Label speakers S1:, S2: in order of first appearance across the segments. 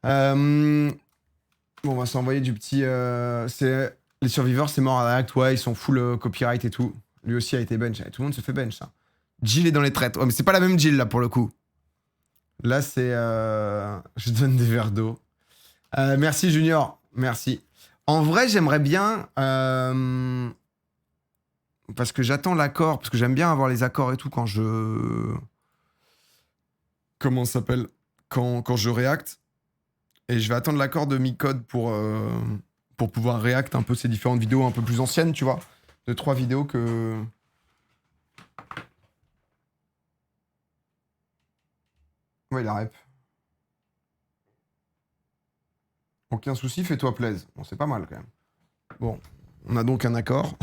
S1: Bon, on va s'envoyer du petit... Les survivors, c'est mort à l'acte, ouais, ils sont full copyright et tout. Lui aussi a été bench. Tout le monde se fait bench, ça. Jill est dans les traites. Oh, mais c'est pas la même Jill, là, pour le coup. Là, c'est... Je donne des verres d'eau. Merci, Junior. Merci. En vrai, j'aimerais bien... Parce que j'attends l'accord, parce que j'aime bien avoir les accords et tout quand je... Comment ça s'appelle ? Quand je réacte. Et je vais attendre l'accord de Micode pour pouvoir réact un peu ces différentes vidéos un peu plus anciennes, tu vois. De 3 vidéos que... Ouais, la rep. Aucun souci, fais-toi plaisir. Bon, c'est pas mal quand même. Bon, on a donc un accord.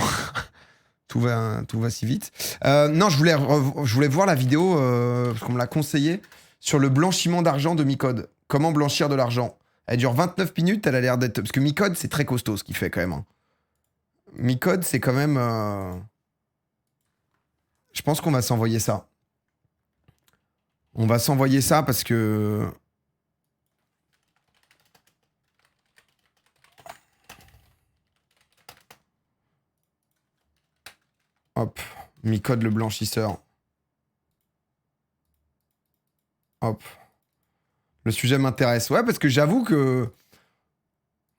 S1: tout va si vite. Non, je voulais voir la vidéo, parce qu'on me l'a conseillé, sur le blanchiment d'argent de Micode. Comment blanchir de l'argent. Elle dure 29 minutes, elle a l'air d'être... Parce que Micode, c'est très costaud ce qu'il fait quand même. Hein. Micode, c'est quand même... Je pense qu'on va s'envoyer ça. On va s'envoyer ça parce que... Hop, Micode le blanchisseur. Hop. Le sujet m'intéresse. Ouais, parce que j'avoue que...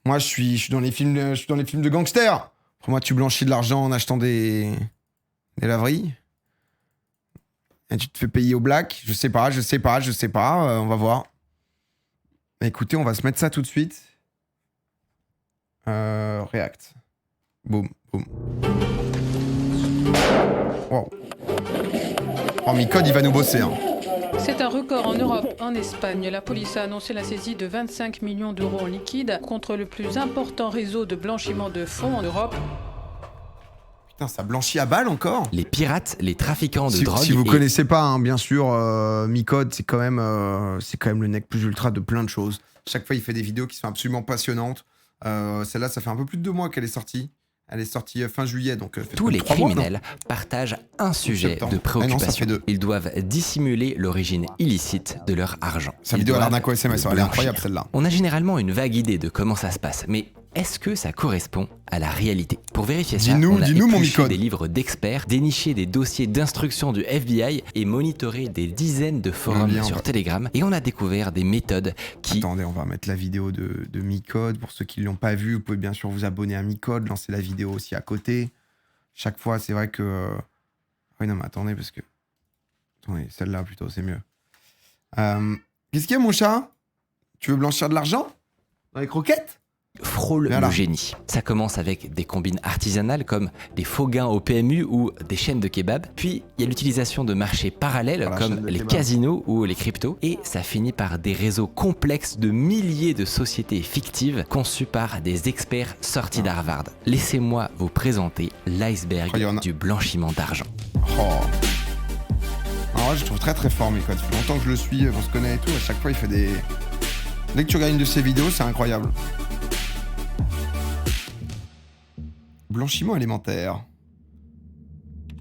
S1: Moi, je suis dans les films de gangsters. Pour moi, tu blanchis de l'argent en achetant des laveries. Et tu te fais payer au black. Je sais pas. On va voir. Écoutez, on va se mettre ça tout de suite. React. Boum, boum. Wow. Oh, Micode, il va nous bosser. Hein.
S2: C'est un record en Europe. En Espagne, la police a annoncé la saisie de 25 millions d'euros en liquide contre le plus important réseau de blanchiment de fonds en Europe.
S1: Putain, ça blanchit à balles encore.
S3: Les pirates, les trafiquants de drogue...
S1: Si vous connaissez pas, hein, bien sûr, Micode, c'est quand même le nec plus ultra de plein de choses. Chaque fois, il fait des vidéos qui sont absolument passionnantes. Celle-là, ça fait un peu plus de 2 mois qu'elle est sortie. Elle est sortie fin juillet, donc...
S3: Tous les criminels partagent un sujet de préoccupation. Ils doivent dissimuler l'origine illicite de leur argent.
S1: Sa vidéo à l'arnaque au SMS, elle est incroyable celle-là.
S3: On a généralement une vague idée de comment ça se passe, mais est-ce que ça correspond à la réalité? Pour vérifier ça, on a épluché des livres d'experts, déniché des dossiers d'instruction du FBI et monitoré des dizaines de forums sur Telegram, et on a découvert des méthodes qui...
S1: Attendez, on va mettre la vidéo de Micode. Pour ceux qui ne l'ont pas vu, vous pouvez bien sûr vous abonner à Micode, lancer la vidéo aussi à côté. Chaque fois, c'est vrai que... Oui, non, mais attendez, parce que... Attendez, celle-là plutôt, c'est mieux. Qu'est-ce qu'il y a, mon chat? Tu veux blanchir de l'argent? Dans les croquettes?
S3: Frôle le génie. Ça commence avec des combines artisanales comme des faux gains au PMU ou des chaînes de kebab. Puis il y a l'utilisation de marchés parallèles comme les casinos ou les cryptos. Et ça finit par des réseaux complexes de milliers de sociétés fictives conçues par des experts sortis d'Harvard. Laissez-moi vous présenter l'iceberg du blanchiment d'argent.
S1: Alors, je trouve très très fort Micode. Ça fait longtemps que je le suis, on se connaît et tout. À chaque fois, il fait des... Dès que tu regardes une de ses vidéos, c'est incroyable. Blanchiment élémentaire.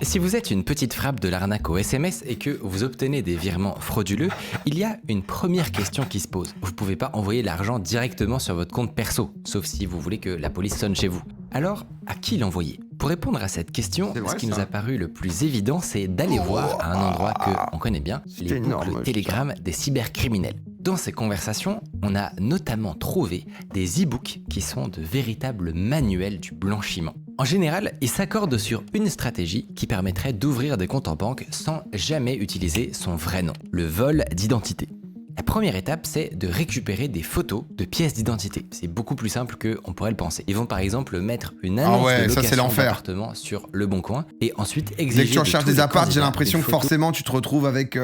S3: Si vous êtes une petite frappe de l'arnaque au SMS et que vous obtenez des virements frauduleux, il y a une première question qui se pose. Vous ne pouvez pas envoyer l'argent directement sur votre compte perso, sauf si vous voulez que la police sonne chez vous. Alors, à qui l'envoyer? Pour répondre à cette question, ce qui nous a paru le plus évident, c'est d'aller voir à un endroit qu'on connaît bien, les boucles Telegram des cybercriminels. Dans ces conversations, on a notamment trouvé des e-books qui sont de véritables manuels du blanchiment. En général, ils s'accordent sur une stratégie qui permettrait d'ouvrir des comptes en banque sans jamais utiliser son vrai nom, le vol d'identité. La première étape, c'est de récupérer des photos de pièces d'identité. C'est beaucoup plus simple qu'on pourrait le penser. Ils vont par exemple mettre une annonce de location d'appartement sur Le Bon Coin et ensuite exiger...
S1: Dès que tu recherches des apparts, j'ai l'impression que forcément tu te retrouves avec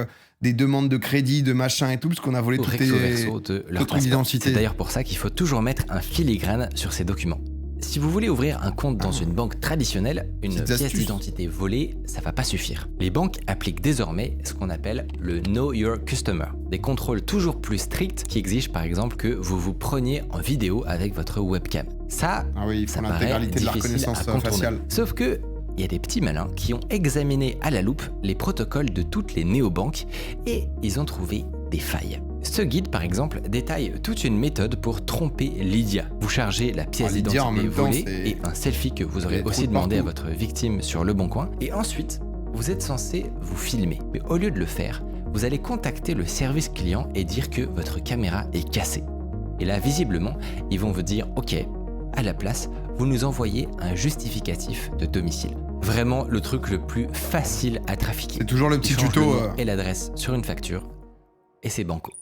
S1: des demandes de crédit, de machin et tout, parce qu'on a volé toutes tes trucs d'identité.
S3: C'est d'ailleurs pour ça qu'il faut toujours mettre un filigrane sur ces documents. Si vous voulez ouvrir un compte dans une banque traditionnelle, une pièce d'identité volée, ça va pas suffire. Les banques appliquent désormais ce qu'on appelle le Know Your Customer, des contrôles toujours plus stricts qui exigent par exemple que vous vous preniez en vidéo avec votre webcam. Ça, ça paraît difficile à contourner. Sauf que il y a des petits malins qui ont examiné à la loupe les protocoles de toutes les néobanques et ils ont trouvé des failles. Ce guide, par exemple, détaille toute une méthode pour tromper Lydia. Vous chargez la pièce
S1: Lydia, en
S3: d'identité
S1: même temps,
S3: volée
S1: c'est-
S3: et un selfie que vous aurez
S1: Il y a
S3: aussi
S1: trop de
S3: demandé à
S1: partout.
S3: votre victime sur Le Bon Coin. Et ensuite, vous êtes censé vous filmer. Mais au lieu de le faire, vous allez contacter le service client et dire que votre caméra est cassée. Et là, visiblement, ils vont vous dire « Ok, à la place, vous nous envoyez un justificatif de domicile. » Vraiment le truc le plus facile à trafiquer.
S1: C'est toujours le petit
S3: Ils changent
S1: tuto.
S3: le nom et l'adresse sur une facture et c'est banco.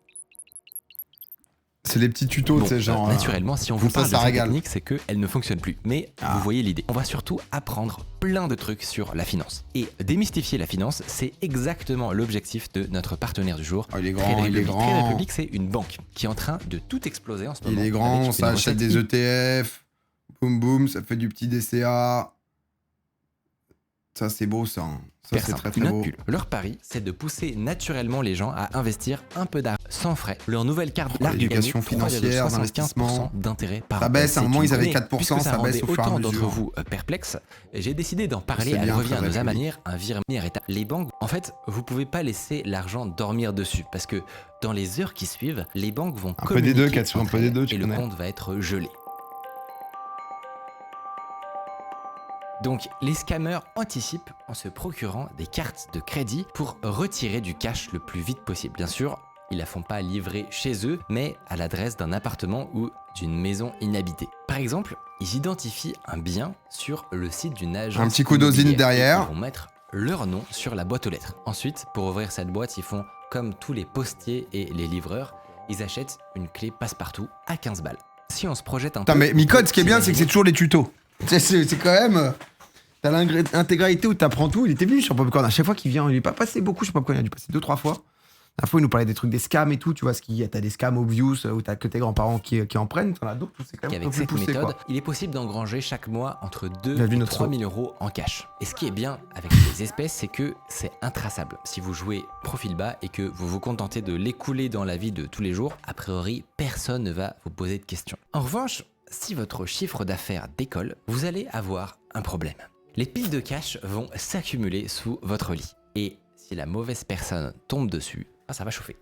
S1: C'est les petits tutos,
S3: Bon,
S1: tu sais, genre.
S3: naturellement, si on vous
S1: ça,
S3: parle
S1: ça
S3: de cette
S1: régale.
S3: technique, c'est qu'elle ne fonctionne plus. Mais
S1: Ah.
S3: vous voyez l'idée. On va surtout apprendre plein de trucs sur la finance. Et démystifier la finance, c'est exactement l'objectif de notre partenaire du jour.
S1: Oh, il est
S3: Trade
S1: grand, il est
S3: Republic. Trade
S1: grand.
S3: Republic, c'est une banque qui est en train de tout exploser en ce moment.
S1: Il est
S3: avec
S1: grand,
S3: une
S1: ça achète
S3: recette
S1: des ETF. Boum boum, ça fait du petit DCA. Ça, c'est beau, ça. Ça, c'est
S3: Personne.
S1: très très
S3: Une autre
S1: beau.
S3: bulle. Leur pari, c'est de pousser naturellement les gens à investir un peu d'argent sans frais. Leur nouvelle carte
S1: l'éducation financière,
S3: 3,75%
S1: d'investissement.
S3: d'intérêt par
S1: Ça
S3: an.
S1: baisse, à un
S3: C'est
S1: moment,
S3: une
S1: ils avaient
S3: donnée.
S1: 4%,
S3: Puisque
S1: ça
S3: rendait
S1: baisse au fur et à
S3: autant
S1: mesure.
S3: d'entre vous perplexes, j'ai décidé d'en parler.
S1: C'est
S3: Elle
S1: bien,
S3: revient
S1: Trade
S3: à nos
S1: Republic.
S3: manières, un virement état. Les banques, en fait, vous pouvez pas laisser l'argent dormir dessus parce que dans les heures qui suivent, les banques vont
S1: Un peu des deux,
S3: communiquer
S1: Katsu, un
S3: entre
S1: peu des
S3: elles
S1: deux, tu
S3: et le
S1: connais.
S3: compte va être gelé. Donc, les scammers anticipent en se procurant des cartes de crédit pour retirer du cash le plus vite possible. Bien sûr, ils la font pas livrer chez eux, mais à l'adresse d'un appartement ou d'une maison inhabitée. Par exemple, ils identifient un bien sur le site d'une agence.
S1: Un petit coup d'osine
S3: immobilière et
S1: derrière.
S3: Ils vont mettre leur nom sur la boîte aux lettres. Ensuite, pour ouvrir cette boîte, ils font comme tous les postiers et les livreurs, ils achètent une clé passe-partout à 15 balles. Si on se projette un
S1: Putain,
S3: peu...
S1: mais
S3: on
S1: Micode,
S3: peut
S1: ce qui est bien, c'est que c'est
S3: s'imaginer-
S1: toujours les tutos. C'est quand même. T'as l'intégralité où t'apprends tout. Il était venu sur Popcorn. À chaque fois qu'il vient, il est pas passé beaucoup sur Popcorn. Il a dû passer 2-3 fois. La fois, il nous parlait des trucs des scams et tout. Tu vois, t'as des scams obvious où t'as que tes grands-parents qui en prennent. T'en as d'autres où c'est quand même un peu
S3: Qu'avec
S1: plus
S3: cette
S1: poussé,
S3: méthode,
S1: quoi.
S3: il est possible d'engranger chaque mois entre 2
S1: Bienvenue
S3: et
S1: notre
S3: 3
S1: saut.
S3: 000 euros en cash. Et ce qui est bien avec les espèces, c'est que c'est intraçable. Si vous jouez profil bas et que vous vous contentez de l'écouler dans la vie de tous les jours, a priori, personne ne va vous poser de questions. En revanche, si votre chiffre d'affaires décolle, vous allez avoir un problème. Les piles de cash vont s'accumuler sous votre lit. Et si la mauvaise personne tombe dessus, ça va chauffer.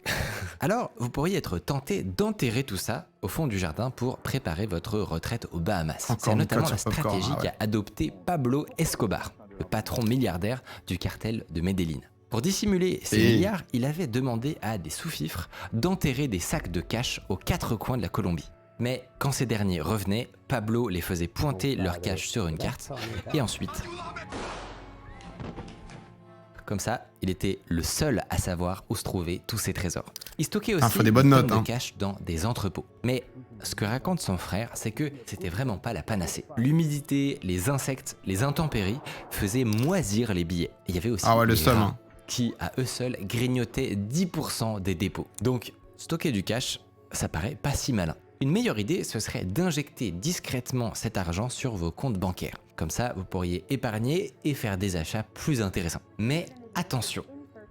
S3: Alors, vous pourriez être tenté d'enterrer tout ça au fond du jardin pour préparer votre retraite aux Bahamas.
S1: Encore
S3: C'est
S1: une
S3: notamment
S1: cote
S3: la
S1: sur Popcorn,
S3: stratégie
S1: ah ouais.
S3: qu'a adopté Pablo Escobar, le patron milliardaire du cartel de Medellín. Pour dissimuler ses
S1: Et-
S3: milliards, il avait demandé à des sous-fifres d'enterrer des sacs de cash aux 4 coins de la Colombie. Mais quand ces derniers revenaient, Pablo les faisait pointer leur cash sur une carte et ensuite... Comme ça, il était le seul à savoir où se trouvaient tous ses trésors. Il stockait aussi
S1: faut des bonnes
S3: des
S1: notes,
S3: tonnes
S1: hein.
S3: de cash dans des entrepôts. Mais ce que raconte son frère, c'est que c'était vraiment pas la panacée. L'humidité, les insectes, les intempéries faisaient moisir les billets. Et il y avait aussi
S1: Ah ouais, le
S3: les
S1: seum,
S3: rats
S1: hein.
S3: qui, à eux seuls, grignotaient 10% des dépôts. Donc, stocker du cash, ça paraît pas si malin. Une meilleure idée, ce serait d'injecter discrètement cet argent sur vos comptes bancaires. Comme ça, vous pourriez épargner et faire des achats plus intéressants. Mais attention,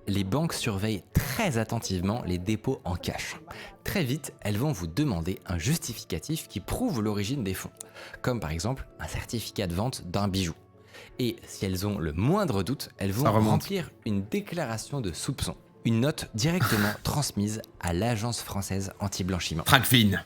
S3: les banques surveillent très attentivement les dépôts en cash. Très vite, elles vont vous demander un justificatif qui prouve l'origine des fonds, comme par exemple un certificat de vente d'un bijou. Et si elles ont le moindre doute, elles vont
S1: Ça remonte.
S3: remplir une déclaration de soupçon, une note directement transmise à l'Agence française anti-blanchiment.
S1: Tracfine.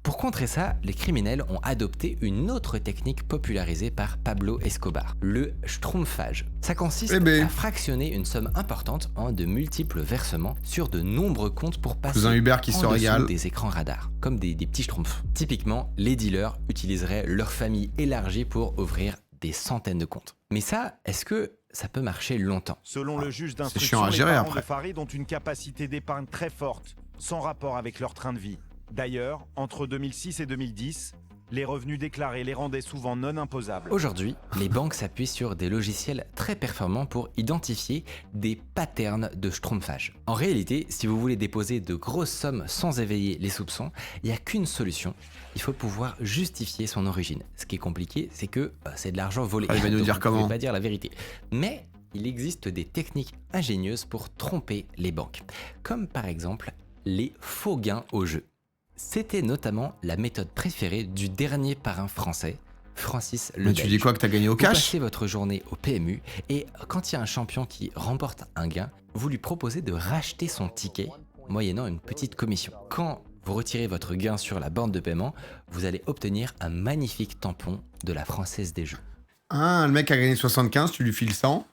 S3: Pour contrer ça, les criminels ont adopté une autre technique popularisée par Pablo Escobar, le schtroumpfage. Ça consiste
S1: Eh ben.
S3: à fractionner une somme importante en de multiples versements sur de nombreux comptes pour passer
S1: Cousin Hubert qui
S3: en
S1: se
S3: dessous
S1: régale.
S3: des écrans radars, comme des petits schtroumpfs. Typiquement, les dealers utiliseraient leur famille élargie pour ouvrir des centaines de comptes. Mais ça, est-ce que ça peut marcher longtemps?
S4: Selon le juge
S1: chiant
S4: d'instruction,
S1: à
S4: les
S1: gérer
S4: parents
S1: après.
S4: de Farid ont une capacité d'épargne très forte, sans rapport avec leur train de vie. D'ailleurs, entre 2006 et 2010, les revenus déclarés les rendaient souvent non imposables.
S3: Aujourd'hui, les banques s'appuient sur des logiciels très performants pour identifier des patterns de schtroumpfage. En réalité, si vous voulez déposer de grosses sommes sans éveiller les soupçons, il n'y a qu'une solution. Il faut pouvoir justifier son origine. Ce qui est compliqué, c'est que c'est de l'argent volé.
S1: Ah, il va nous
S3: Donc,
S1: dire
S3: vous pouvez
S1: comment.
S3: pas dire la vérité. Mais il existe des techniques ingénieuses pour tromper les banques. Comme par exemple les faux gains au jeu. C'était notamment la méthode préférée du dernier parrain français, Francis Le
S1: Mais tu dis quoi que t'as gagné au
S3: Vous
S1: cash?
S3: passez votre journée au PMU et quand il y a un champion qui remporte un gain, vous lui proposez de racheter son ticket moyennant une petite commission. Quand vous retirez votre gain sur la borne de paiement, vous allez obtenir un magnifique tampon de la Française des Jeux.
S1: Ah, le mec a gagné 75, tu lui files 100.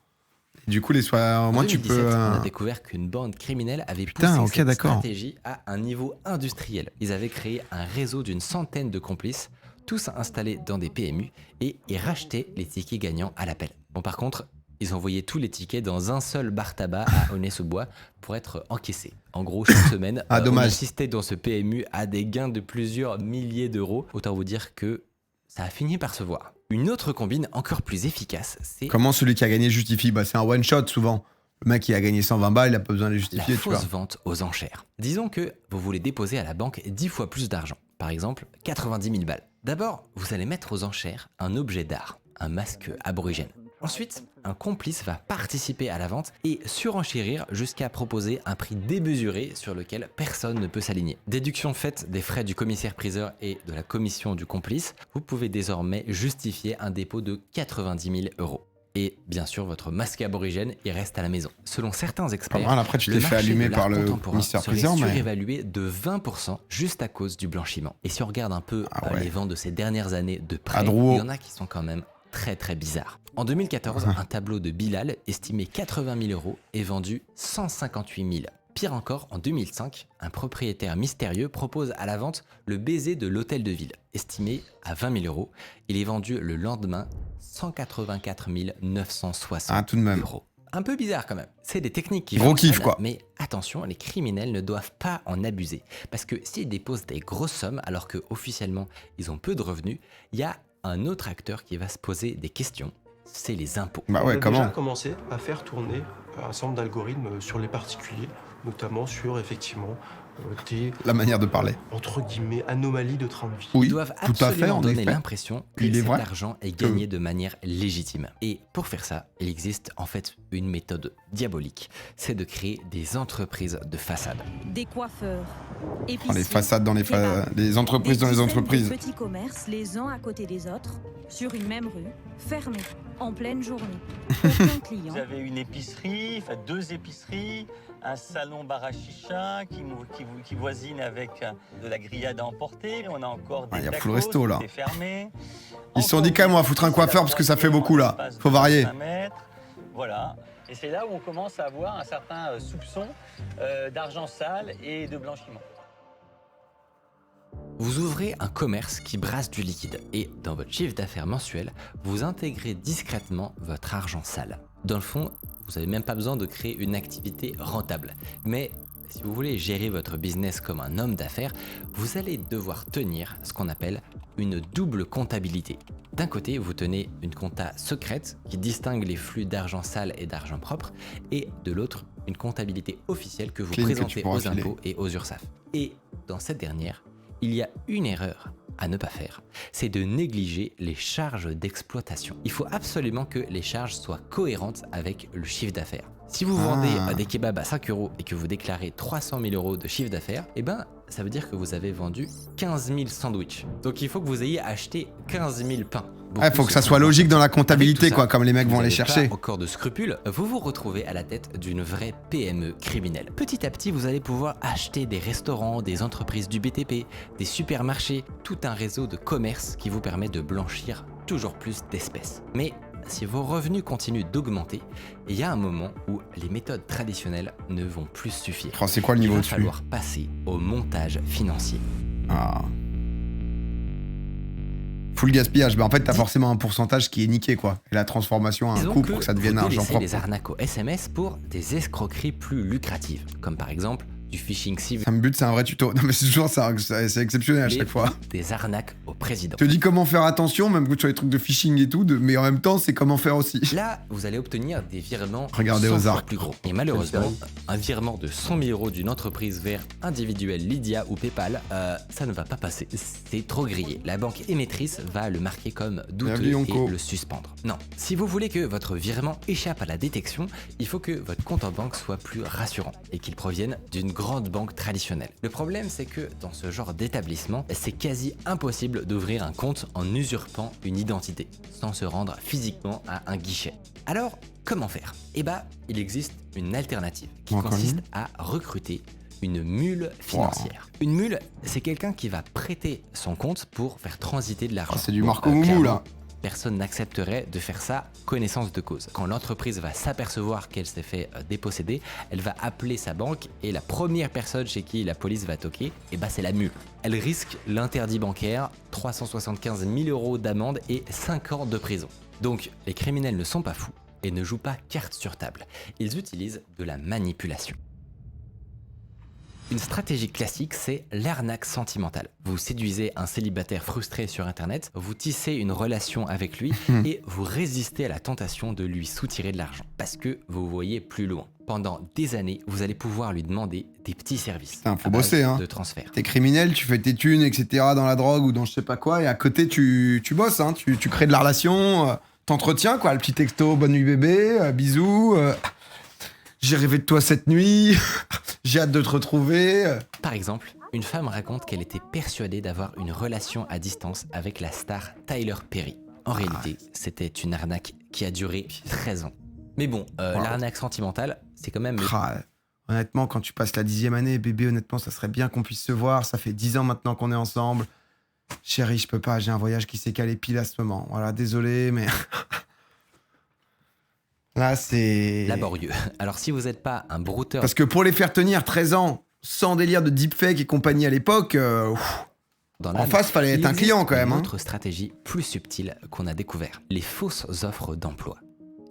S1: Et du coup, au moins, tu
S3: 2017,
S1: peux.
S3: on a découvert qu'une bande criminelle avait
S1: Putain,
S3: poussé
S1: ok,
S3: cette
S1: d'accord.
S3: stratégie à un niveau industriel. Ils avaient créé un réseau d'une centaine de complices, tous installés dans des PMU, et ils rachetaient les tickets gagnants à l'appel. Bon, par contre, ils envoyaient tous les tickets dans un seul bar tabac à Aulnay-sous-Bois pour être encaissés. En gros, chaque semaine,
S1: Ah,
S3: on
S1: dommage.
S3: assistait dans ce PMU à des gains de plusieurs milliers d'euros. Autant vous dire que ça a fini par se voir. Une autre combine encore plus efficace, c'est
S1: Comment celui qui a gagné justifie? Bah, c'est un one shot souvent. Le mec qui a gagné 120 balles, il a pas besoin de les
S3: la
S1: justifier, tu vois.
S3: fausse vente aux enchères. Disons que vous voulez déposer à la banque 10 fois plus d'argent, par exemple 90 000 balles. D'abord, vous allez mettre aux enchères un objet d'art, un masque aborigène. Ensuite, un complice va participer à la vente et surenchérir jusqu'à proposer un prix démesuré sur lequel personne ne peut s'aligner. Déduction faite des frais du commissaire-priseur et de la commission du complice, vous pouvez désormais justifier un dépôt de 90 000 euros. Et bien sûr, votre masque aborigène, il reste à la maison. Selon certains
S1: Pas
S3: experts,
S1: mal, après, tu
S3: le
S1: t'es fait
S3: marché de
S1: allumer
S3: l'art
S1: par le
S3: contemporain
S1: commissaire-priseur,
S3: serait
S1: mais.
S3: surévalué de 20% juste à cause du blanchiment. Et si on regarde un peu
S1: Ah ouais.
S3: les ventes de ces dernières années de près,
S1: À Drouot.
S3: il y en a qui sont quand même très très bizarres. En 2014, un tableau de Bilal estimé 80 000 euros est vendu 158 000. Pire encore, en 2005, un propriétaire mystérieux propose à la vente le baiser de l'hôtel de ville. Estimé à 20 000 euros, il est vendu le lendemain 184 960
S1: Ah, tout de même.
S3: euros. Un peu bizarre quand même. C'est des techniques qui
S1: Gros
S3: fonctionnent,
S1: kiff, quoi.
S3: mais attention, les criminels ne doivent pas en abuser. Parce que s'ils déposent des grosses sommes alors que officiellement ils ont peu de revenus, il y a un autre acteur qui va se poser des questions, c'est les impôts.
S1: Bah
S5: On
S1: ouais,
S5: a
S1: comment?
S5: déjà commencé à faire tourner un certain nombre d'algorithmes sur les particuliers, notamment sur effectivement des
S1: La manière de parler.
S5: entre guillemets anomalies de train de vie.
S1: Oui,
S3: Ils doivent
S1: tout à fait,
S3: absolument
S1: en
S3: donner
S1: effet.
S3: l'impression que
S1: Il est
S3: cet
S1: vrai
S3: argent est gagné de manière légitime. Et pour faire ça, il existe en fait une méthode diabolique, c'est de créer des entreprises de façade.
S6: Des coiffeurs,
S1: Oh,
S6: épiciers,
S1: les façades dans les, les entreprises
S6: des
S1: dans les
S6: dizaines
S1: entreprises.
S6: de petits commerces les uns à côté des autres, sur une même rue, fermés, en pleine journée. Aucun client.
S7: Vous avez une épicerie, enfin 2 épiceries, un salon bar à chicha qui voisine avec de la grillade à emporter. On a encore des
S1: Ah, y a
S7: tacos,
S1: full resto, là.
S7: tout est fermé.
S1: Ils se sont dit quand même, on va foutre un coiffeur parce que ça fait beaucoup, là. Faut varier.
S7: Voilà. Et c'est là où on commence à avoir un certain soupçon d'argent sale et de blanchiment.
S3: Vous ouvrez un commerce qui brasse du liquide et dans votre chiffre d'affaires mensuel, vous intégrez discrètement votre argent sale. Dans le fond, vous n'avez même pas besoin de créer une activité rentable. Mais si vous voulez gérer votre business comme un homme d'affaires, vous allez devoir tenir ce qu'on appelle une double comptabilité. D'un côté, vous tenez une compta secrète qui distingue les flux d'argent sale et d'argent propre, et de l'autre, une comptabilité officielle que vous
S1: Clean que tu
S3: présentez
S1: pourras
S3: aux
S1: filer.
S3: impôts et aux URSSAF. Et dans cette dernière, il y a une erreur à ne pas faire, c'est de négliger les charges d'exploitation. Il faut absolument que les charges soient cohérentes avec le chiffre d'affaires. Si vous vendez des kebabs à 5 euros et que vous déclarez 300 000 euros de chiffre d'affaires, eh ben, ça veut dire que vous avez vendu 15 000 sandwichs. Donc il faut que vous ayez acheté 15 000 pains.
S1: Il faut que ça soit logique dans la comptabilité,
S3: Avec tout ça,
S1: quoi, comme les mecs
S3: vous
S1: vont les
S3: n'avez
S1: chercher.
S3: pas encore de scrupules, vous vous retrouvez à la tête d'une vraie PME criminelle. Petit à petit, vous allez pouvoir acheter des restaurants, des entreprises du BTP, des supermarchés, tout un réseau de commerce qui vous permet de blanchir toujours plus d'espèces. Mais si vos revenus continuent d'augmenter, il y a un moment où les méthodes traditionnelles ne vont plus suffire.
S1: Oh, c'est quoi le
S3: Il
S1: niveau
S3: va
S1: dessus?
S3: falloir passer au montage financier.
S1: Ah. Full gaspillage. Bah en fait, t'as forcément un pourcentage qui est niqué, quoi. Et la transformation a un
S3: Disons
S1: coût
S3: que
S1: pour que ça devienne
S3: vous
S1: argent
S3: délaissez
S1: propre.
S3: les arnaques au SMS pour des escroqueries plus lucratives, comme par exemple du phishing ciblé,
S1: Ça me bute, c'est un vrai tuto. Non, mais c'est toujours ça, c'est exceptionnel à chaque fois.
S3: des arnaques au président.
S1: Je te dis comment faire attention, même sur les trucs de phishing et tout, mais en même temps, c'est comment faire aussi.
S3: Là, vous allez obtenir des virements
S1: Regardez
S3: 100
S1: aux
S3: fois
S1: arcs.
S3: plus gros. Et malheureusement, un virement de 100 000 euros d'une entreprise vers individuel Lydia ou PayPal, ça ne va pas passer. C'est trop grillé. La banque émettrice va le marquer comme douteux
S1: Bienvenue, Yonko.
S3: et le suspendre. Non. Si vous voulez que votre virement échappe à la détection, il faut que votre compte en banque soit plus rassurant et qu'il provienne d'une grande banque traditionnelle. Le problème, c'est que dans ce genre d'établissement, c'est quasi impossible d'ouvrir un compte en usurpant une identité, sans se rendre physiquement à un guichet. Alors, comment faire? Eh bah, il existe une alternative qui
S1: Encore
S3: consiste
S1: une
S3: à recruter une mule financière. Une mule, c'est quelqu'un qui va prêter son compte pour faire transiter de l'argent.
S1: Ah, c'est du Marco Moumou, là.
S3: Personne n'accepterait de faire ça connaissance de cause. Quand l'entreprise va s'apercevoir qu'elle s'est fait déposséder, elle va appeler sa banque et la première personne chez qui la police va toquer, c'est la mule. Elle risque l'interdit bancaire, 375 000 € d'amende et 5 ans de prison. Donc les criminels ne sont pas fous et ne jouent pas carte sur table. Ils utilisent de la manipulation. Une stratégie classique, c'est l'arnaque sentimentale. Vous séduisez un célibataire frustré sur internet, vous tissez une relation avec lui et vous résistez à la tentation de lui soutirer de l'argent parce que vous voyez plus loin. Pendant des années, vous allez pouvoir lui demander des petits services.
S1: Putain, faut bosser, hein.
S3: De transfert.
S1: T'es criminel, tu fais tes thunes, etc. dans la drogue ou dans je sais pas quoi, et à côté tu bosses, hein. Tu crées de la relation, t'entretiens quoi, le petit texto, bonne nuit bébé, bisous. J'ai rêvé de toi cette nuit, j'ai hâte de te retrouver.
S3: Par exemple, une femme raconte qu'elle était persuadée d'avoir une relation à distance avec la star Tyler Perry. En réalité, c'était une arnaque qui a duré 13 ans. Mais bon, l'arnaque sentimentale, c'est quand même...
S1: Honnêtement, quand tu passes la 10e année, bébé, honnêtement, ça serait bien qu'on puisse se voir. Ça fait 10 ans maintenant qu'on est ensemble. Chérie, je peux pas, j'ai un voyage qui s'est calé pile à ce moment. Voilà, désolé, mais... Là, c'est...
S3: laborieux. Alors si vous n'êtes pas un brouteur...
S1: Parce que pour les faire tenir 13 ans, sans délire de deepfake et compagnie à l'époque, en face, fallait être un client quand même.
S3: Une autre stratégie plus subtile qu'on a découvert. Les fausses offres d'emploi.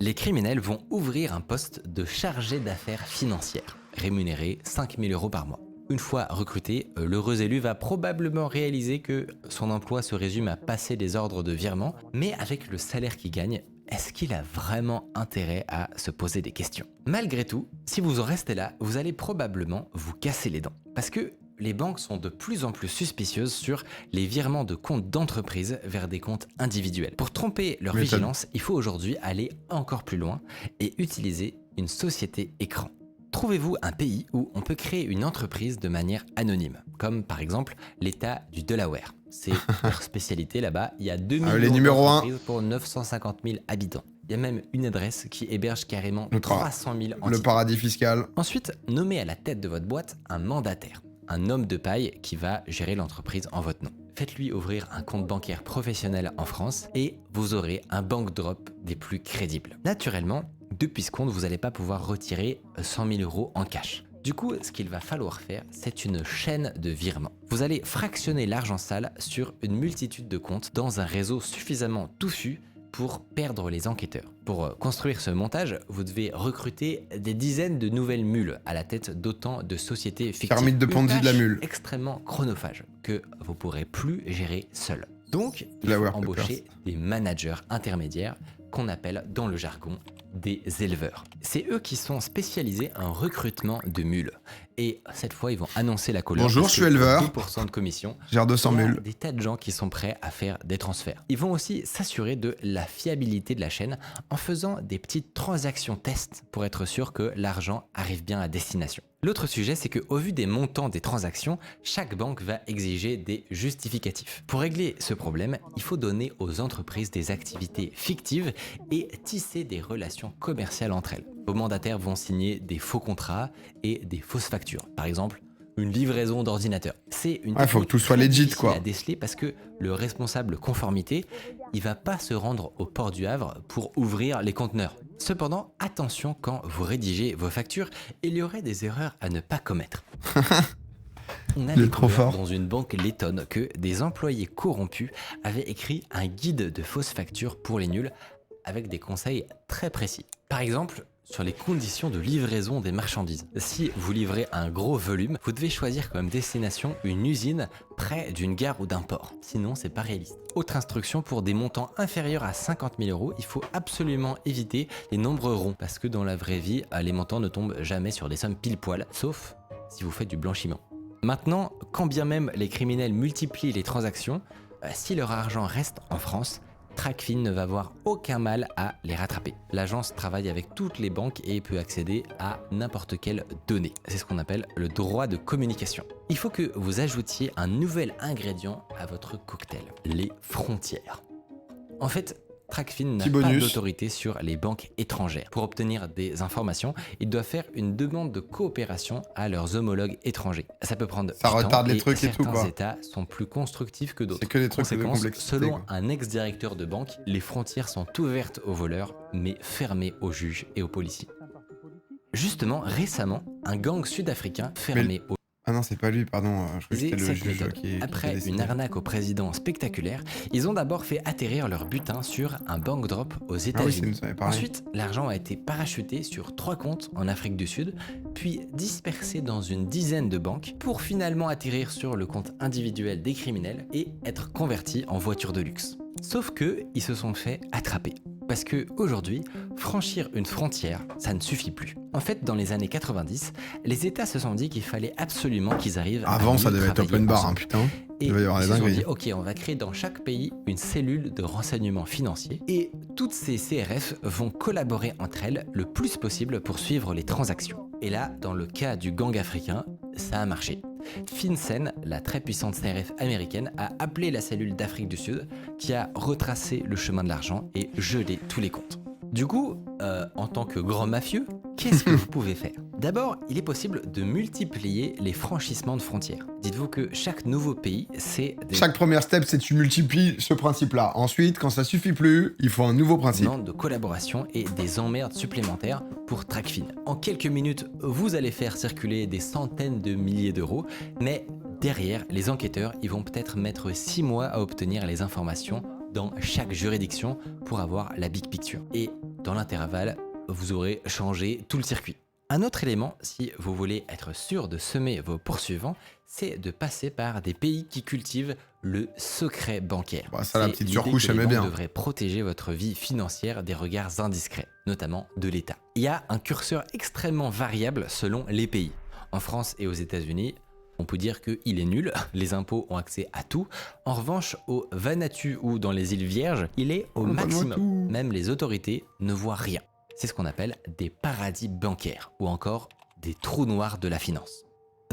S3: Les criminels vont ouvrir un poste de chargé d'affaires financières, rémunéré 5 000 € par mois. Une fois recruté, l'heureux élu va probablement réaliser que son emploi se résume à passer des ordres de virement, mais avec le salaire qu'il gagne, est-ce qu'il a vraiment intérêt à se poser des questions? Malgré tout, si vous en restez là, vous allez probablement vous casser les dents. Parce que les banques sont de plus en plus suspicieuses sur les virements de comptes d'entreprise vers des comptes individuels. Pour tromper leur vigilance, il faut aujourd'hui aller encore plus loin et utiliser une société écran. Trouvez-vous un pays où on peut créer une entreprise de manière anonyme, comme par exemple l'État du Delaware. C'est leur spécialité là-bas. Il y a 2 millions d'entreprises pour 950 000 habitants. Il y a même une adresse qui héberge carrément 300 000 entités.
S1: Le paradis fiscal.
S3: Ensuite, nommez à la tête de votre boîte un mandataire, un homme de paille qui va gérer l'entreprise en votre nom. Faites-lui ouvrir un compte bancaire professionnel en France et vous aurez un bank drop des plus crédibles. Naturellement, depuis ce compte, vous n'allez pas pouvoir retirer 100 000 € en cash. Du coup, ce qu'il va falloir faire, c'est une chaîne de virements. Vous allez fractionner l'argent sale sur une multitude de comptes dans un réseau suffisamment touffu pour perdre les enquêteurs. Pour construire ce montage, vous devez recruter des dizaines de nouvelles mules à la tête d'autant de sociétés fictives.
S1: Pyramide de Ponzi de la mule.
S3: Extrêmement chronophage que vous pourrez plus gérer seul. Donc, il faut embaucher des managers intermédiaires qu'on appelle dans le jargon des éleveurs. C'est eux qui sont spécialisés en recrutement de mules. Et cette fois, ils vont annoncer la couleur.
S1: Bonjour, je suis éleveur.
S3: 2% de commission.
S1: Gère 200 mules.
S3: Des tas de gens qui sont prêts à faire des transferts. Ils vont aussi s'assurer de la fiabilité de la chaîne en faisant des petites transactions tests pour être sûr que l'argent arrive bien à destination. L'autre sujet, c'est qu'au vu des montants des transactions, chaque banque va exiger des justificatifs. Pour régler ce problème, il faut donner aux entreprises des activités fictives et tisser des relations commerciales entre elles. Vos mandataires vont signer des faux contrats et des fausses factures. Par exemple, une livraison d'ordinateur. C'est une
S1: faut que tout soit legit, quoi.
S3: à déceler parce que le responsable conformité, il va pas se rendre au port du Havre pour ouvrir les conteneurs. Cependant, attention quand vous rédigez vos factures, il y aurait des erreurs à ne pas commettre. On a découvert dans une banque lettonne que des employés corrompus avaient écrit un guide de fausses factures pour les nuls avec des conseils très précis. Par exemple, sur les conditions de livraison des marchandises. Si vous livrez un gros volume, vous devez choisir comme destination une usine près d'une gare ou d'un port. Sinon, c'est pas réaliste. Autre instruction, pour des montants inférieurs à 50 000 €, il faut absolument éviter les nombres ronds. Parce que dans la vraie vie, les montants ne tombent jamais sur des sommes pile poil, sauf si vous faites du blanchiment. Maintenant, quand bien même les criminels multiplient les transactions, si leur argent reste en France, Tracfin ne va avoir aucun mal à les rattraper. L'agence travaille avec toutes les banques et peut accéder à n'importe quelle donnée. C'est ce qu'on appelle le droit de communication. Il faut que vous ajoutiez un nouvel ingrédient à votre cocktail, les frontières. En fait, TracFin n'a
S1: Petit
S3: pas
S1: bonus.
S3: d'autorité sur les banques étrangères. Pour obtenir des informations, ils doivent faire une demande de coopération à leurs homologues étrangers. Ça peut prendre
S1: Ça
S3: du
S1: retarde
S3: temps
S1: les trucs et tout,
S3: certains
S1: quoi.
S3: États sont plus constructifs que d'autres.
S1: C'est que des trucs de
S3: Conséquence,
S1: complexité,
S3: selon
S1: quoi.
S3: un ex-directeur de banque, les frontières sont ouvertes aux voleurs, mais fermées aux juges et aux policiers. Justement, récemment, un gang sud-africain fermé aux
S1: Ah non, c'est pas lui, pardon. Je crois que c'était le
S3: cette
S1: juge
S3: méthode.
S1: qui
S3: Après
S1: a décidé.
S3: une arnaque au président spectaculaire, ils ont d'abord fait atterrir leur butin sur un bank drop aux
S1: Ah oui, ça
S3: États-Unis.
S1: nous avait parlé.
S3: Ensuite, l'argent a été parachuté sur 3 comptes en Afrique du Sud, puis dispersé dans une dizaine de banques pour finalement atterrir sur le compte individuel des criminels et être converti en voiture de luxe. Sauf que ils se sont fait attraper. Parce que aujourd'hui, franchir une frontière, ça ne suffit plus. En fait, dans les années 90, les États se sont dit qu'il fallait absolument qu'ils arrivent à
S1: Avant, ça
S3: mieux
S1: devait être
S3: travailler
S1: open bar, hein,
S3: ensemble.
S1: putain.
S3: Et
S1: Il va y avoir
S3: ils
S1: des
S3: se sont
S1: dingueries.
S3: dit, ok, on va créer dans chaque pays une cellule de renseignement financier et toutes ces CRF vont collaborer entre elles le plus possible pour suivre les transactions. Et là, dans le cas du gang africain, ça a marché. FinCEN, la très puissante CRF américaine, a appelé la cellule d'Afrique du Sud qui a retracé le chemin de l'argent et gelé tous les comptes. Du coup, en tant que grand mafieux, qu'est-ce que vous pouvez faire? D'abord, il est possible de multiplier les franchissements de frontières. Dites-vous que chaque nouveau pays, c'est des
S1: Chaque première step, c'est tu multiplies ce principe-là. Ensuite, quand ça suffit plus, il faut un nouveau principe.
S3: demandes de collaboration et des emmerdes supplémentaires pour TracFin. En quelques minutes, vous allez faire circuler des centaines de milliers d'euros, mais derrière, les enquêteurs, ils vont peut-être mettre 6 mois à obtenir les informations dans chaque juridiction pour avoir la big picture. Et dans l'intervalle, vous aurez changé tout le circuit. Un autre élément, si vous voulez être sûr de semer vos poursuivants, c'est de passer par des pays qui cultivent le secret bancaire.
S1: Bah, ça, la
S3: C'est
S1: petite
S3: l'idée
S1: surcouche,
S3: que les
S1: j'aimais
S3: banques
S1: bien.
S3: devraient protéger votre vie financière des regards indiscrets, notamment de l'État. Il y a un curseur extrêmement variable selon les pays. En France et aux États-Unis, on peut dire qu'il est nul, les impôts ont accès à tout. En revanche, au Vanuatu ou dans les îles Vierges, il est au
S1: Oh,
S3: maximum.
S1: Vanuatu.
S3: Même les autorités ne voient rien. C'est ce qu'on appelle des paradis bancaires ou encore des trous noirs de la finance.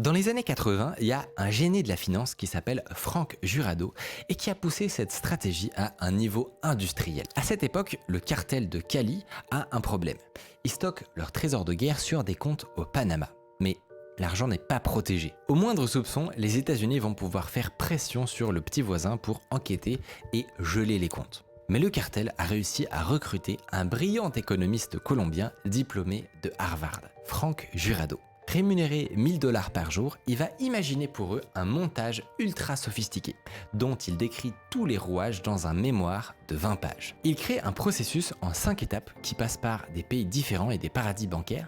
S3: Dans les années 80, il y a un génie de la finance qui s'appelle Frank Jurado et qui a poussé cette stratégie à un niveau industriel. À cette époque, le cartel de Cali a un problème. Ils stockent leur trésor de guerre sur des comptes au Panama. Mais l'argent n'est pas protégé. Au moindre soupçon, les États-Unis vont pouvoir faire pression sur le petit voisin pour enquêter et geler les comptes. Mais le cartel a réussi à recruter un brillant économiste colombien diplômé de Harvard, Frank Jurado. Rémunéré 1000 $ par jour, il va imaginer pour eux un montage ultra sophistiqué, dont il décrit tous les rouages dans un mémoire de 20 pages. Il crée un processus en 5 étapes qui passe par des pays différents et des paradis bancaires,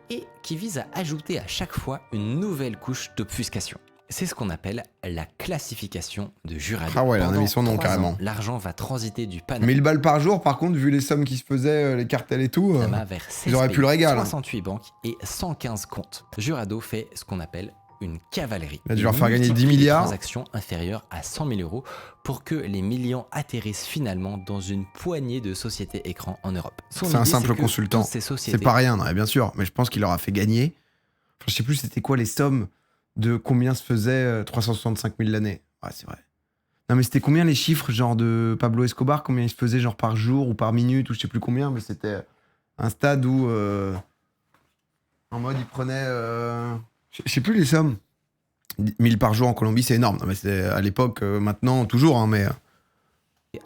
S3: et qui vise à ajouter à chaque fois une nouvelle couche d'obfuscation. C'est ce qu'on appelle la classification de Jurado.
S1: Ah ouais, il en a
S3: Pendant
S1: mis son nom,
S3: 3
S1: carrément.
S3: ans, l'argent va transiter du Panama
S1: 1000 balles par jour, par contre, vu les sommes qui se faisaient, les cartels et tout.
S3: vers 16
S1: ils auraient pu le
S3: pays,
S1: régal.
S3: 68 banques et 115 comptes. Jurado fait ce qu'on appelle une cavalerie.
S1: Il a dû leur faire gagner 10
S3: multiplie les
S1: milliards.
S3: transactions inférieures à 100 000 euros pour que les millions atterrissent finalement dans une poignée de sociétés écrans en Europe. Son
S1: C'est un
S3: idée,
S1: simple
S3: que
S1: consultant.
S3: toutes ces sociétés
S1: C'est pas rien, non, bien sûr, mais je pense qu'il leur a fait gagner. Enfin, je sais plus c'était quoi les sommes de combien se faisait 365 000 l'année. Ouais, c'est vrai. Non, mais c'était combien les chiffres, genre de Pablo Escobar, combien il se faisait, genre par jour ou par minute, ou je sais plus combien, mais c'était un stade où, en mode, il prenait, je sais plus les sommes. 1000 par jour en Colombie, c'est énorme. Non, mais c'est à l'époque, maintenant, toujours, hein, mais.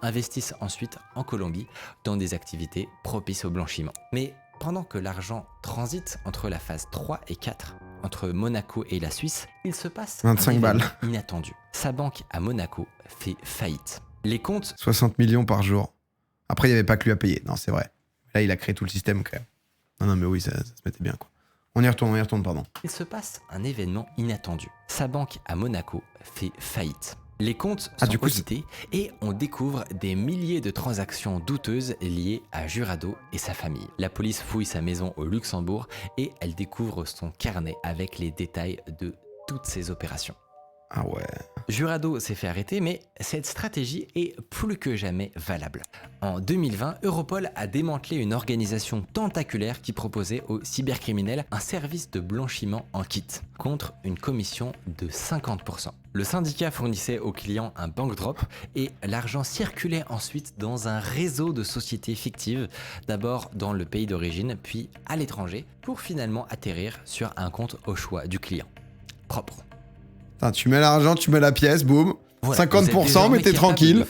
S3: investissent ensuite en Colombie dans des activités propices au blanchiment. Mais pendant que l'argent transite entre la phase 3 et 4, entre Monaco et la Suisse, il se passe
S1: 25
S3: un événement
S1: balles.
S3: inattendu. Sa banque à Monaco fait faillite. Les comptes
S1: 60 millions par jour. Après, il n'y avait pas que lui à payer. Non, c'est vrai. Là, il a créé tout le système, quand même. Non, mais oui, ça se mettait bien, quoi. On y retourne, pardon.
S3: Il se passe un événement inattendu. Sa banque à Monaco fait faillite. Les comptes sont
S1: du coup,
S3: audités et on découvre des milliers de transactions douteuses liées à Jurado et sa famille. La police fouille sa maison au Luxembourg et elle découvre son carnet avec les détails de toutes ses opérations.
S1: Ah ouais.
S3: Jurado s'est fait arrêter, mais cette stratégie est plus que jamais valable. En 2020, Europol a démantelé une organisation tentaculaire qui proposait aux cybercriminels un service de blanchiment en kit, contre une commission de 50%. Le syndicat fournissait aux clients un bank drop et l'argent circulait ensuite dans un réseau de sociétés fictives, d'abord dans le pays d'origine, puis à l'étranger, pour finalement atterrir sur un compte au choix du client. Propre.
S1: Putain, tu mets l'argent, tu mets la pièce, boum.
S3: Voilà,
S1: 50%, mais t'es tranquille.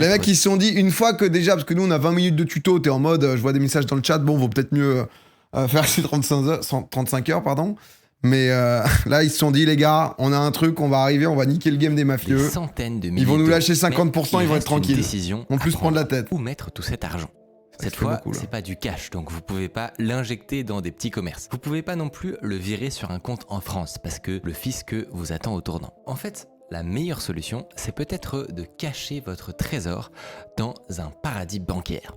S1: Les mecs, ils se sont dit, une fois que déjà, parce que nous, on a 20 minutes de tuto, t'es en mode, je vois des messages dans le chat, bon, vaut peut-être mieux faire ces 35 heures, pardon. Mais là, ils se sont dit, les gars, on a un truc, on va arriver, on va niquer le game des mafieux.
S3: Des centaines de milliers
S1: Ils vont nous
S3: d'euros.
S1: lâcher 50%, ils vont être tranquilles. On peut plus prendre la tête.
S3: Où mettre tout cet argent? Cette
S1: fait
S3: fois,
S1: beaucoup, là.
S3: c'est pas du cash, donc vous pouvez pas l'injecter dans des petits commerces. Vous pouvez pas non plus le virer sur un compte en France, parce que le fisc vous attend au tournant. En fait, la meilleure solution, c'est peut-être de cacher votre trésor dans un paradis bancaire.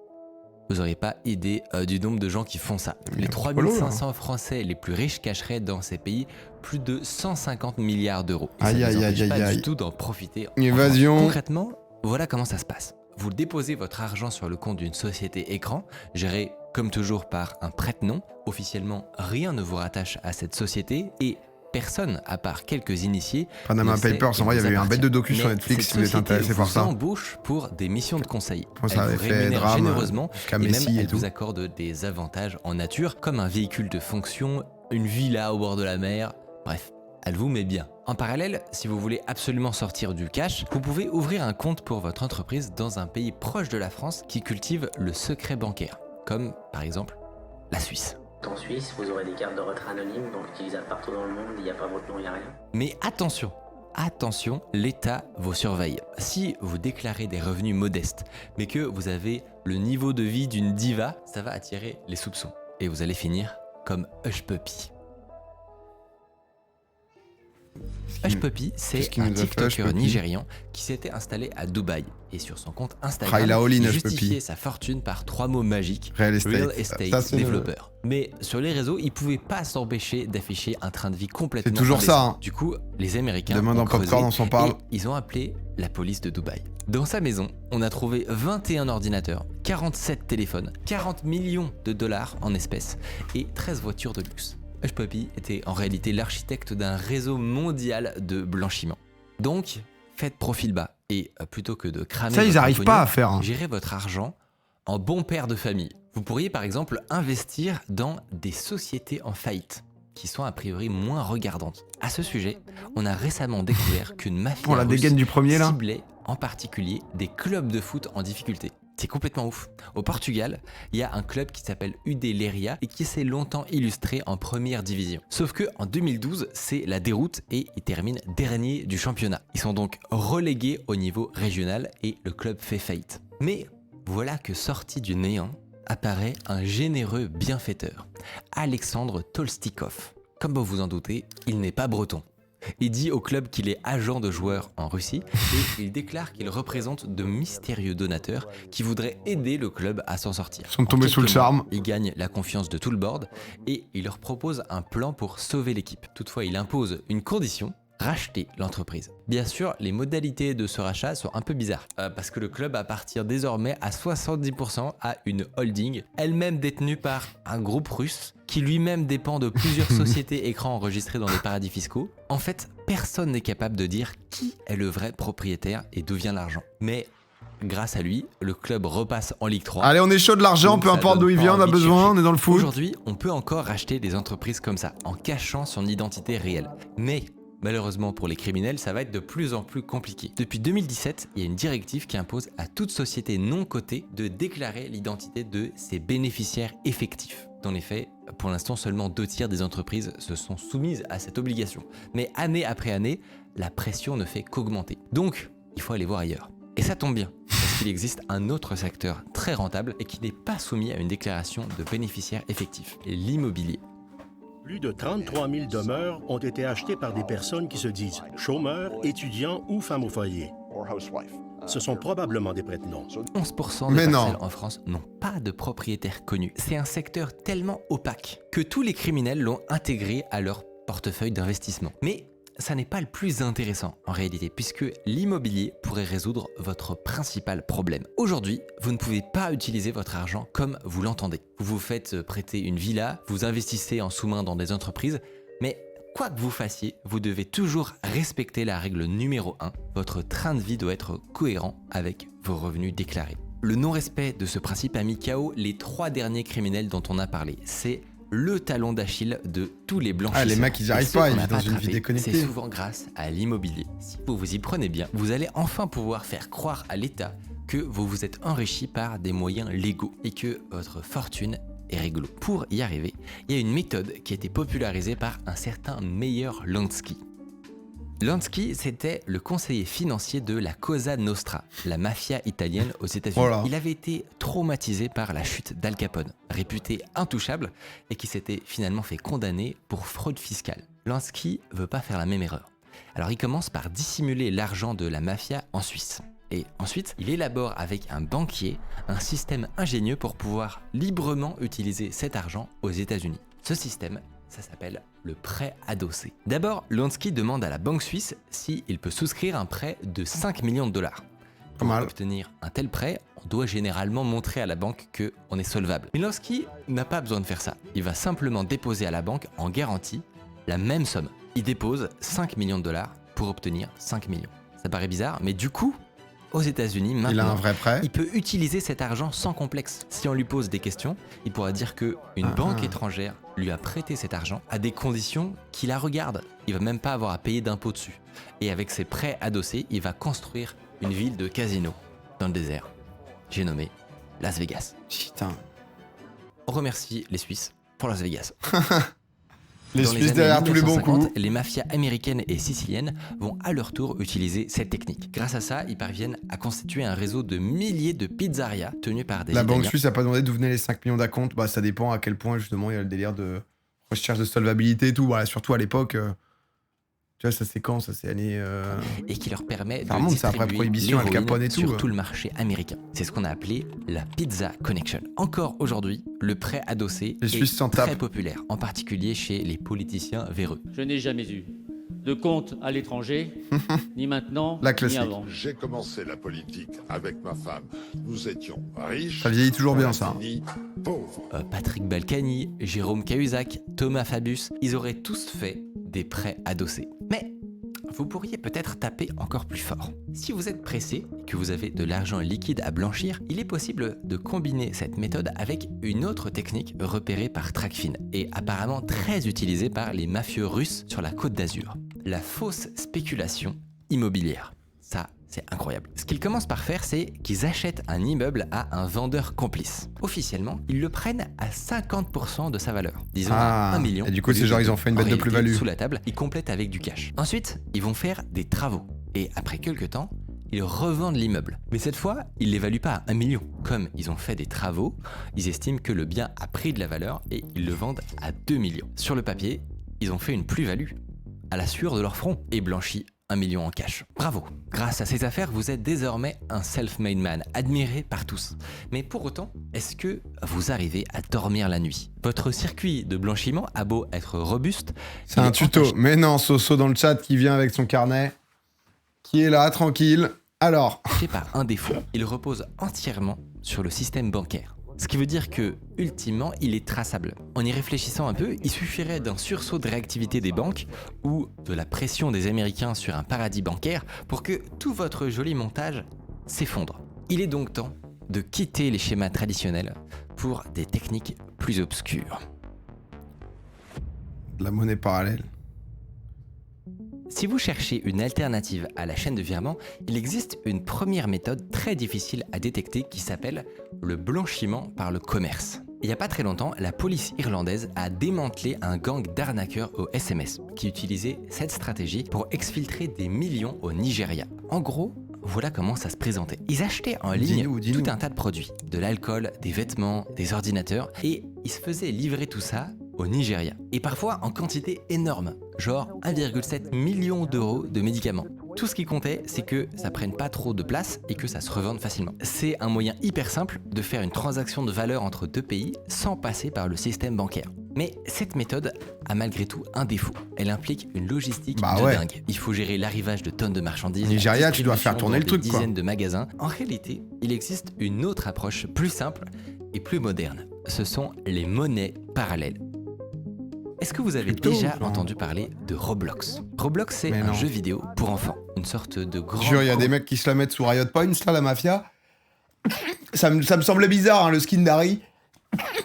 S3: Vous n'aurez pas idée du nombre de gens qui font ça. Les 3500 Français les plus riches cacheraient dans ces pays plus de 150 milliards d'euros. Et ça ne les empêche pas du tout d'en profiter.
S1: Évasion.
S3: Concrètement, voilà comment ça se passe. Vous déposez votre argent sur le compte d'une société écran, gérée comme toujours par un prête-nom. Officiellement, rien ne vous rattache à cette société et personne, à part quelques initiés,
S1: Panama Papers, en vrai, il y avait eu un bête de docu sur Netflix si vous êtes intéressé par ça.
S3: Elle vous embauche pour des missions de conseil.
S1: Ça avait
S3: Elle vous
S1: fait
S3: rémunère
S1: drame
S3: généreusement
S1: jusqu'à
S3: et même
S1: Messi et
S3: elle
S1: tout.
S3: vous accorde des avantages en nature, comme un véhicule de fonction, une villa au bord de la mer, bref. Elle vous met bien. En parallèle, si vous voulez absolument sortir du cash, vous pouvez ouvrir un compte pour votre entreprise dans un pays proche de la France qui cultive le secret bancaire, comme par exemple la Suisse.
S8: En Suisse, vous aurez des cartes de retrait anonymes, donc utilisables partout dans le monde, il n'y a pas votre nom, il n'y a rien.
S3: Mais attention, l'État vous surveille. Si vous déclarez des revenus modestes, mais que vous avez le niveau de vie d'une diva, ça va attirer les soupçons. Et vous allez finir comme Hush Puppy. Hush Puppy, c'est un TikToker nigérian qui s'était installé à Dubaï et sur son compte Instagram, il justifiait sa fortune par 3 mots magiques: Real Estate Developer. Mais sur les réseaux, il pouvait pas s'empêcher d'afficher un train de vie complètement
S1: C'est toujours ça, hein.
S3: Du coup, les Américains
S1: Demain dans Popcorn, on s'en parle.
S3: et ils ont appelé la police de Dubaï. Dans sa maison, on a trouvé 21 ordinateurs, 47 téléphones, 40 millions de dollars en espèces et 13 voitures de luxe. Hush Puppy était en réalité l'architecte d'un réseau mondial de blanchiment. Donc, faites profil bas et plutôt que de cramer
S1: ça, ils n'arrivent pas à faire. Hein.
S3: Gérez votre argent en bon père de famille. Vous pourriez par exemple investir dans des sociétés en faillite qui sont a priori moins regardantes. À ce sujet, on a récemment découvert qu'une mafia
S1: Pour la dégaine du premier là
S3: ciblait en particulier des clubs de foot en difficulté. C'est complètement ouf. Au Portugal, il y a un club qui s'appelle UD Leiria et qui s'est longtemps illustré en première division. Sauf que en 2012, c'est la déroute et ils terminent dernier du championnat. Ils sont donc relégués au niveau régional et le club fait faillite. Mais voilà que sorti du néant, apparaît un généreux bienfaiteur, Alexandre Tolstikov. Comme vous vous en doutez, il n'est pas breton. Il dit au club qu'il est agent de joueurs en Russie et il déclare qu'il représente de mystérieux donateurs qui voudraient aider le club à s'en sortir.
S1: Ils sont tombés sous le charme.
S3: Il gagne la confiance de tout le board et il leur propose un plan pour sauver l'équipe. Toutefois, il impose une condition: racheter l'entreprise. Bien sûr, les modalités de ce rachat sont un peu bizarres, parce que le club appartient désormais à 70% à une holding, elle-même détenue par un groupe russe, qui lui-même dépend de plusieurs sociétés écrans enregistrées dans des paradis fiscaux. En fait, personne n'est capable de dire qui est le vrai propriétaire et d'où vient l'argent. Mais grâce à lui, le club repasse en Ligue 3.
S1: Allez, on est chaud de l'argent, peu importe d'où il vient, on a besoin, on est dans le foot.
S3: Aujourd'hui, on peut encore racheter des entreprises comme ça, en cachant son identité réelle. Mais malheureusement pour les criminels, ça va être de plus en plus compliqué. Depuis 2017, il y a une directive qui impose à toute société non cotée de déclarer l'identité de ses bénéficiaires effectifs. Dans les faits, pour l'instant, seulement 2/3 des entreprises se sont soumises à cette obligation. Mais année après année, la pression ne fait qu'augmenter. Donc, il faut aller voir ailleurs. Et ça tombe bien, parce qu'il existe un autre secteur très rentable et qui n'est pas soumis à une déclaration de bénéficiaires effectifs, l'immobilier.
S9: Plus de 33 000 demeures ont été achetées par des personnes qui se disent chômeurs, étudiants ou femmes au foyer. Ce sont probablement des prête-noms.
S3: 11% des parcelles en France n'ont pas de propriétaire connu. C'est un secteur tellement opaque que tous les criminels l'ont intégré à leur portefeuille d'investissement. Mais ça n'est pas le plus intéressant en réalité, puisque l'immobilier pourrait résoudre votre principal problème. Aujourd'hui, vous ne pouvez pas utiliser votre argent comme vous l'entendez. Vous vous faites prêter une villa, vous investissez en sous-main dans des entreprises, mais quoi que vous fassiez, vous devez toujours respecter la règle numéro 1. Votre train de vie doit être cohérent avec vos revenus déclarés. Le non-respect de ce principe a mis KO les 3 derniers criminels dont on a parlé. C'est le talon d'Achille de tous les blanchisseurs.
S1: Ah, les mecs, ils n'y arrivent pas, ils vivent dans une vie déconnectée.
S3: C'est souvent grâce à l'immobilier. Si vous vous y prenez bien, vous allez enfin pouvoir faire croire à l'État que vous vous êtes enrichi par des moyens légaux et que votre fortune est réglo. Pour y arriver, il y a une méthode qui a été popularisée par un certain Meyer Lansky. Lansky, c'était le conseiller financier de la Cosa Nostra, la mafia italienne aux États-Unis.
S1: Voilà.
S3: Il avait été traumatisé par la chute d'Al Capone, réputé intouchable et qui s'était finalement fait condamner pour fraude fiscale. Lansky veut pas faire la même erreur. Alors il commence par dissimuler l'argent de la mafia en Suisse. Et ensuite, il élabore avec un banquier un système ingénieux pour pouvoir librement utiliser cet argent aux États-Unis. Ce système, ça s'appelle le prêt adossé. D'abord, Lansky demande à la banque suisse s'il peut souscrire un prêt de 5 millions de dollars. Pour obtenir un tel prêt, on doit généralement montrer à la banque qu'on est solvable. Mais Lansky n'a pas besoin de faire ça. Il va simplement déposer à la banque en garantie la même somme. Il dépose 5 millions de dollars pour obtenir 5 millions. Ça paraît bizarre, mais du coup, aux États-Unis, maintenant,
S1: il a un vrai prêt.
S3: Il peut utiliser cet argent sans complexe. Si on lui pose des questions, il pourra dire qu'une banque étrangère lui a prêté cet argent à des conditions qui la regardent. Il va même pas avoir à payer d'impôts dessus. Et avec ses prêts adossés, il va construire une ville de casino dans le désert. J'ai nommé Las Vegas.
S1: Putain.
S3: On remercie les Suisses pour Las Vegas.
S1: Les Suisses derrière tous les bons coups.
S3: Les mafias américaines et siciliennes vont à leur tour utiliser cette technique. Grâce à ça, ils parviennent à constituer un réseau de milliers de pizzerias tenues par des
S1: La
S3: Italiens.
S1: banque suisse n'a pas demandé d'où venaient les 5 millions d'acomptes. Bah, ça dépend à quel point, justement, il y a le délire de recherche de solvabilité et tout. Voilà, surtout à l'époque. Tu vois, ça c'est quand? Ça c'est année.
S3: Et qui leur permet
S1: ça
S3: de
S1: remonte, c'est après Prohibition, Al Capone et tout.
S3: sur tout le marché américain. C'est ce qu'on a appelé la Pizza Connection. Encore aujourd'hui, le prêt adossé est très populaire, en particulier chez les politiciens véreux.
S10: Je n'ai jamais eu de compte à l'étranger, ni maintenant, ni avant.
S11: J'ai commencé la politique avec ma femme. Nous étions riches.
S1: Ça vieillit toujours bien, ça.
S3: Patrick Balkany, Jérôme Cahuzac, Thomas Fabius, ils auraient tous fait des prêts adossés. Mais vous pourriez peut-être taper encore plus fort. Si vous êtes pressé et que vous avez de l'argent liquide à blanchir, il est possible de combiner cette méthode avec une autre technique repérée par TracFin et apparemment très utilisée par les mafieux russes sur la Côte d'Azur. La fausse spéculation immobilière. Ça, c'est incroyable. Ce qu'ils commencent par faire, c'est qu'ils achètent un immeuble à un vendeur complice. Officiellement, ils le prennent à 50% de sa valeur. Disons à 1 million.
S1: Et du coup, c'est genre, ils ont fait une bête de plus-value.
S3: Sous la table, ils complètent avec du cash. Ensuite, ils vont faire des travaux. Et après quelques temps, ils revendent l'immeuble. Mais cette fois, ils ne l'évaluent pas à 1 million. Comme ils ont fait des travaux, ils estiment que le bien a pris de la valeur et ils le vendent à 2 millions. Sur le papier, ils ont fait une plus-value à la sueur de leur front et blanchi 1 million en cash. Bravo! Grâce à ces affaires, vous êtes désormais un self-made man, admiré par tous. Mais pour autant, est-ce que vous arrivez à dormir la nuit? Votre circuit de blanchiment a beau être robuste...
S1: C'est un tuto. Mais non, Soso dans le chat qui vient avec son carnet, qui est là, tranquille. Alors...
S3: Fait par un défaut, il repose entièrement sur le système bancaire. Ce qui veut dire que, ultimement, il est traçable. En y réfléchissant un peu, il suffirait d'un sursaut de réactivité des banques ou de la pression des Américains sur un paradis bancaire pour que tout votre joli montage s'effondre. Il est donc temps de quitter les schémas traditionnels pour des techniques plus obscures.
S1: De la monnaie parallèle.
S3: Si vous cherchez une alternative à la chaîne de virement, il existe une première méthode très difficile à détecter qui s'appelle le blanchiment par le commerce. Il n'y a pas très longtemps, la police irlandaise a démantelé un gang d'arnaqueurs au SMS qui utilisait cette stratégie pour exfiltrer des millions au Nigeria. En gros, voilà comment ça se présentait. Ils achetaient en ligne tout un tas de produits, de l'alcool, des vêtements, des ordinateurs, et ils se faisaient livrer tout ça au Nigeria. Et parfois en quantité énorme, genre 1,7 million d'euros de médicaments. Tout ce qui comptait, c'est que ça prenne pas trop de place et que ça se revende facilement. C'est un moyen hyper simple de faire une transaction de valeur entre deux pays sans passer par le système bancaire. Mais cette méthode a malgré tout un défaut. Elle implique une logistique
S1: Bah
S3: de
S1: ouais.
S3: dingue. Il faut gérer l'arrivage de tonnes de marchandises.
S1: Nigeria,
S3: la
S1: tu dois faire
S3: distribution
S1: tourner le
S3: dans
S1: truc,
S3: des
S1: quoi.
S3: dizaines de magasins. En réalité, il existe une autre approche plus simple et plus moderne. Ce sont les monnaies parallèles. Est-ce que vous avez
S1: Plutôt,
S3: déjà
S1: enfin.
S3: entendu parler de Roblox? Roblox, c'est
S1: Mais
S3: un
S1: non.
S3: jeu vidéo pour enfants. Une sorte de grand...
S1: Jure, il y a des mecs qui se la mettent sous Riot Points, là, la mafia. Ça me semblait bizarre, hein, le skin d'Harry.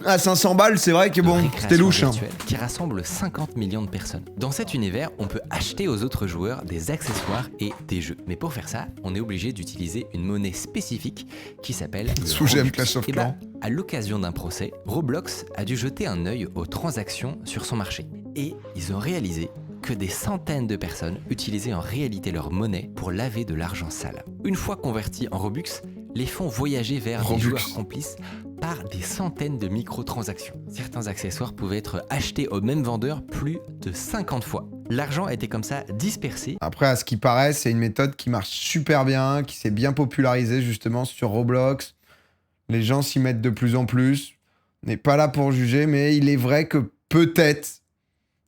S1: À 500 balles, c'est vrai que bon, c'était louche. Hein.
S3: Qui rassemble 50 millions de personnes. Dans cet univers, on peut acheter aux autres joueurs des accessoires et des jeux. Mais pour faire ça, on est obligé d'utiliser une monnaie spécifique qui s'appelle le
S1: Sous j'aime
S3: Robux.
S1: Clash of
S3: Et bah,
S1: Clans.
S3: à l'occasion d'un procès, Roblox a dû jeter un œil aux transactions sur son marché. Et ils ont réalisé que des centaines de personnes utilisaient en réalité leur monnaie pour laver de l'argent sale. Une fois convertis en Robux, les fonds voyageaient vers des
S1: Robux.
S3: joueurs complices par des centaines de microtransactions. Certains accessoires pouvaient être achetés au même vendeur plus de 50 fois. L'argent était comme ça dispersé.
S1: Après, à ce qui paraît, c'est une méthode qui marche super bien, qui s'est bien popularisée justement sur Roblox. Les gens s'y mettent de plus en plus. On n'est pas là pour juger, mais il est vrai que peut-être,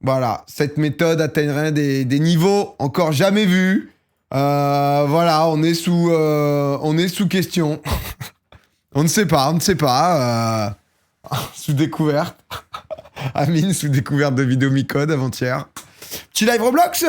S1: voilà, cette méthode atteindrait des niveaux encore jamais vus. Voilà, on est sous question. On ne sait pas. Sous découverte. Amine sous découverte de vidéo mi-code avant-hier. Petit live Roblox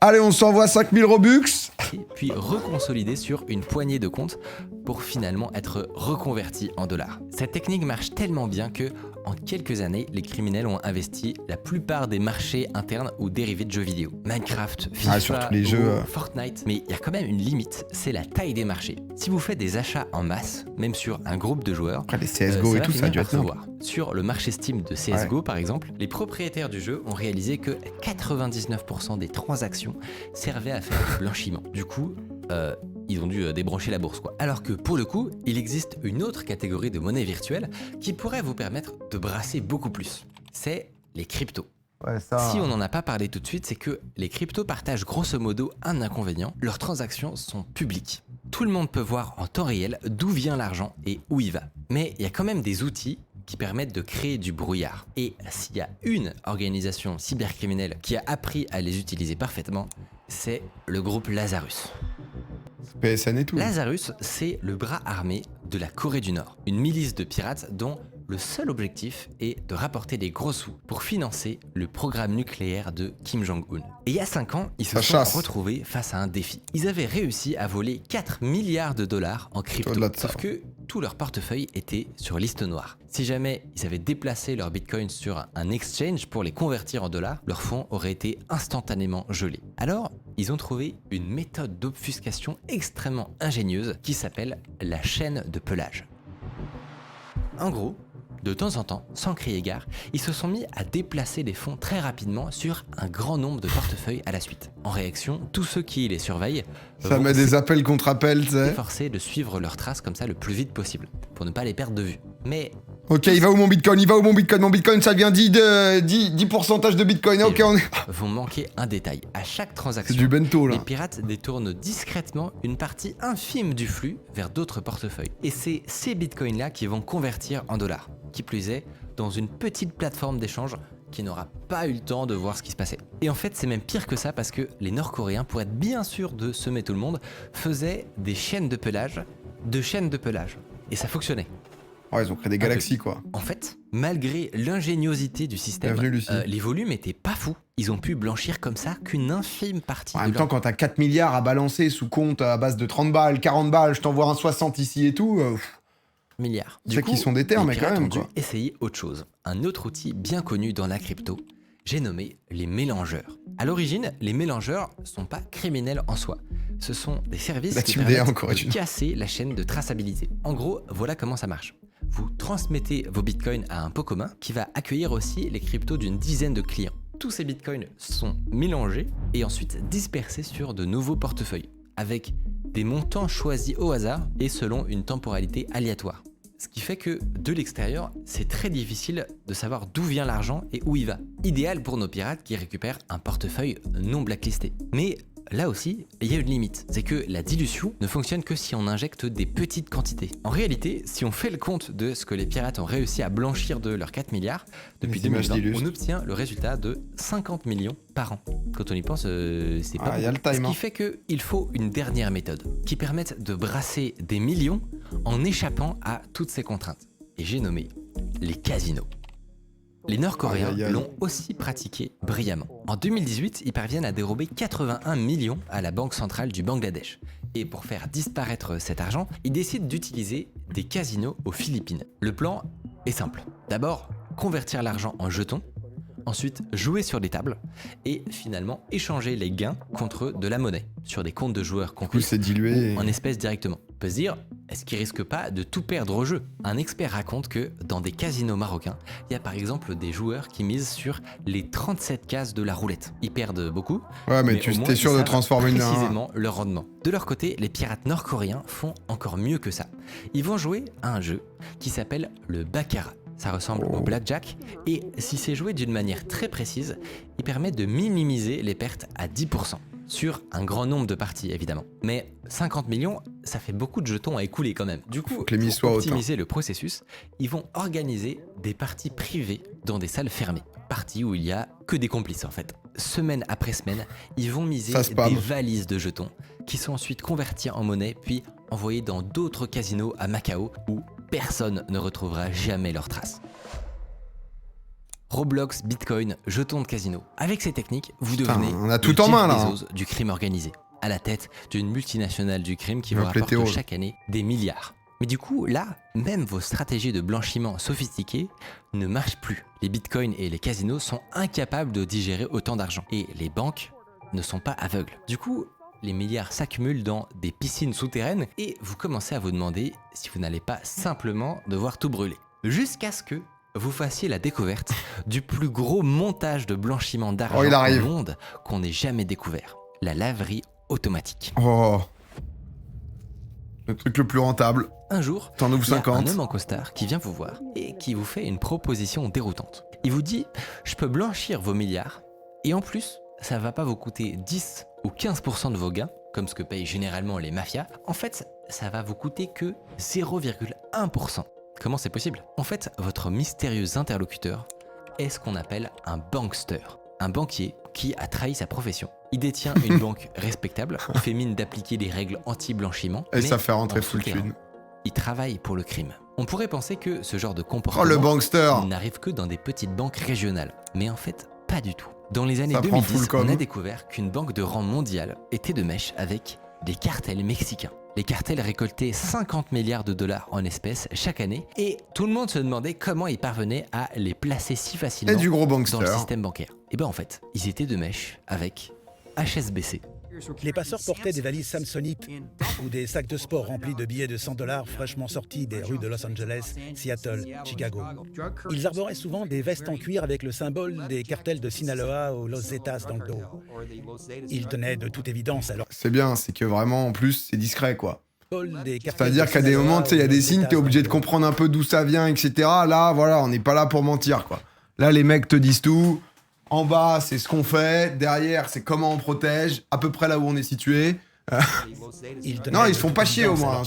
S1: Allez, on s'envoie 5000 Robux.
S3: Puis reconsolider sur une poignée de comptes pour finalement être reconverti en dollars. Cette technique marche tellement bien que, en quelques années, les criminels ont investi la plupart des marchés internes ou dérivés de jeux vidéo. Minecraft, FIFA,
S1: surtout les
S3: ou
S1: jeux,
S3: Fortnite. Mais il y a quand même une limite, c'est la taille des marchés. Si vous faites des achats en masse, même sur un groupe de joueurs,
S1: Après, les CSGO et
S3: va
S1: tout, ça a
S3: finir
S1: dû
S3: par
S1: être
S3: se
S1: long.
S3: voir. Sur le marché Steam de CSGO, par exemple, les propriétaires du jeu ont réalisé que 99% des transactions servaient à faire du blanchiment. Du coup, ils ont dû débrancher la bourse, quoi. Alors que pour le coup, il existe une autre catégorie de monnaie virtuelle qui pourrait vous permettre de brasser beaucoup plus. C'est les cryptos.
S1: Ouais, ça...
S3: Si on n'en a pas parlé tout de suite, c'est que les cryptos partagent grosso modo un inconvénient. Leurs transactions sont publiques. Tout le monde peut voir en temps réel d'où vient l'argent et où il va. Mais il y a quand même des outils qui permettent de créer du brouillard. Et s'il y a une organisation cybercriminelle qui a appris à les utiliser parfaitement, c'est le groupe Lazarus.
S1: PSN et tout.
S3: Lazarus, c'est le bras armé de la Corée du Nord, une milice de pirates dont le seul objectif est de rapporter des gros sous pour financer le programme nucléaire de Kim Jong-un. Et il y a 5 ans, ils se
S1: Ça
S3: sont
S1: chasse.
S3: retrouvés face à un défi. Ils avaient réussi à voler 4 milliards de dollars en crypto,
S1: Au-delà de ça.
S3: sauf que tout leur portefeuille était sur liste noire. Si jamais ils avaient déplacé leurs bitcoins sur un exchange pour les convertir en dollars, leurs fonds auraient été instantanément gelés. Alors, ils ont trouvé une méthode d'obfuscation extrêmement ingénieuse qui s'appelle la chaîne de pelage. En gros, de temps en temps, sans crier gare, ils se sont mis à déplacer les fonds très rapidement sur un grand nombre de portefeuilles à la suite. En réaction, tous ceux qui les surveillent
S1: Ça
S3: vont
S1: met des appels contre appels, tu sais.
S3: forcés de suivre leurs traces comme ça le plus vite possible, pour ne pas les perdre de vue. Mais
S1: Ok, il va où mon bitcoin? Mon bitcoin, ça devient 10 pourcentage de bitcoin. Ok, on est...
S3: vont manquer un détail. À chaque
S1: C'est
S3: transaction,
S1: du bento, là.
S3: les pirates détournent discrètement une partie infime du flux vers d'autres portefeuilles. Et c'est ces bitcoins-là qui vont convertir en dollars. Qui plus est, dans une petite plateforme d'échange qui n'aura pas eu le temps de voir ce qui se passait. Et en fait, c'est même pire que ça parce que les Nord-Coréens, pour être bien sûrs de semer tout le monde, faisaient des chaînes de pelage, Et ça fonctionnait.
S1: Ouais, ils ont créé des galaxies, quoi.
S3: En fait, malgré l'ingéniosité du système,
S1: Bienvenue, Lucie.
S3: les volumes étaient pas fous. Ils ont pu blanchir comme ça qu'une infime partie
S1: En
S3: de
S1: même
S3: leur
S1: temps, quand t'as 4 milliards à balancer sous compte à base de 30 balles, 40 balles, je t'envoie un 60 ici et tout...
S3: milliards.
S1: C'est qu'ils sont des terres,
S3: les
S1: mais quand
S3: pirates
S1: même,
S3: ont dû
S1: quoi.
S3: essayer autre chose. Un autre outil bien connu dans la crypto, j'ai nommé les mélangeurs. À l'origine, les mélangeurs sont pas criminels en soi. Ce sont des services
S1: La
S3: qui
S1: team DA
S3: permettent
S1: encore
S3: de
S1: est une-
S3: casser la chaîne de traçabilité. En gros, voilà comment ça marche. Vous transmettez vos bitcoins à un pot commun qui va accueillir aussi les cryptos d'une dizaine de clients. Tous ces bitcoins sont mélangés et ensuite dispersés sur de nouveaux portefeuilles, avec des montants choisis au hasard et selon une temporalité aléatoire. Ce qui fait que de l'extérieur, c'est très difficile de savoir d'où vient l'argent et où il va. Idéal pour nos pirates qui récupèrent un portefeuille non blacklisté. Mais là aussi, il y a une limite. C'est que la dilution ne fonctionne que si on injecte des petites quantités. En réalité, si on fait le compte de ce que les pirates ont réussi à blanchir de leurs 4 milliards, depuis 2020, on obtient le résultat de 50 millions par an. Quand on y pense, c'est pas beaucoup. Ce qui fait qu'il faut une dernière méthode qui permette de brasser des millions en échappant à toutes ces contraintes. Et j'ai nommé les casinos. Les Nord-Coréens l'ont aussi pratiqué brillamment. En 2018, ils parviennent à dérober 81 millions à la Banque centrale du Bangladesh. Et pour faire disparaître cet argent, ils décident d'utiliser des casinos aux Philippines. Le plan est simple. D'abord, convertir l'argent en jetons, ensuite jouer sur des tables et finalement échanger les gains contre de la monnaie sur des comptes de joueurs conclus ou en espèces directement. On peut se dire, est-ce qu'ils risquent pas de tout perdre au jeu? Un expert raconte que dans des casinos marocains, il y a par exemple des joueurs qui misent sur les 37 cases de la roulette. Ils perdent beaucoup,
S1: mais tu es sûr de transformer
S3: précisément leur rendement. De leur côté, les pirates nord-coréens font encore mieux que ça. Ils vont jouer à un jeu qui s'appelle le baccarat. Ça ressemble au blackjack et si c'est joué d'une manière très précise, il permet de minimiser les pertes à 10%. Sur un grand nombre de parties évidemment. Mais 50 millions, ça fait beaucoup de jetons à écouler quand même. Du coup, pour optimiser le processus, ils vont organiser des parties privées dans des salles fermées. Parties où il y a que des complices en fait. Semaine après semaine, ils vont miser des valises de jetons qui sont ensuite convertis en monnaie puis envoyés dans d'autres casinos à Macao où personne ne retrouvera jamais leurs traces. Roblox, Bitcoin, jetons de casino. Avec ces techniques, vous devenez
S1: tout en main, là,
S3: du crime organisé, à la tête d'une multinationale du crime qui vous rapporte chaque année des milliards. Mais du coup, là, même vos stratégies de blanchiment sophistiquées ne marchent plus. Les bitcoins et les casinos sont incapables de digérer autant d'argent. Et les banques ne sont pas aveugles. Du coup, les milliards s'accumulent dans des piscines souterraines et vous commencez à vous demander si vous n'allez pas simplement devoir tout brûler. Jusqu'à ce que vous fassiez la découverte du plus gros montage de blanchiment d'argent au monde qu'on n'ait jamais découvert. La laverie automatique.
S1: Le truc le plus rentable.
S3: Un jour,
S1: t'en ouvres 50.
S3: Il y a un homme en costard qui vient vous voir et qui vous fait une proposition déroutante. Il vous dit « Je peux blanchir vos milliards et en plus, ça va pas vous coûter 10 ou 15% de vos gains, comme ce que payent généralement les mafias. En fait, ça va vous coûter que 0,1%. Comment c'est possible? En fait, votre mystérieux interlocuteur est ce qu'on appelle un bankster, un banquier qui a trahi sa profession. Il détient une banque respectable, fait mine d'appliquer des règles anti-blanchiment,
S1: et ça fait rentrer full thune.
S3: Il travaille pour le crime. On pourrait penser que ce genre de comportement n'arrive que dans des petites banques régionales, mais en fait, pas du tout. Dans les années 2010, on a découvert qu'une banque de rang mondial était de mèche avec des cartels mexicains. Les cartels récoltaient 50 milliards de dollars en espèces chaque année et tout le monde se demandait comment ils parvenaient à les placer si facilement dans le système bancaire. Et ben en fait, ils étaient de mèche avec HSBC.
S12: Les passeurs portaient des valises Samsonite ou des sacs de sport remplis de billets de $100 fraîchement sortis des rues de Los Angeles, Seattle, Chicago. Ils arboraient souvent des vestes en cuir avec le symbole des cartels de Sinaloa ou Los Zetas dans le dos. Ils tenaient de toute évidence alors.
S1: C'est bien, c'est que vraiment en plus c'est discret quoi. C'est-à-dire qu'à des moments, tu sais, il y a des signes, t'es obligé de comprendre un peu d'où ça vient, etc. Là, voilà, on n'est pas là pour mentir quoi. Là, les mecs te disent tout. En bas, c'est ce qu'on fait. Derrière, c'est comment on protège. À peu près là où on est situé. Non, ils se font pas chier au moins.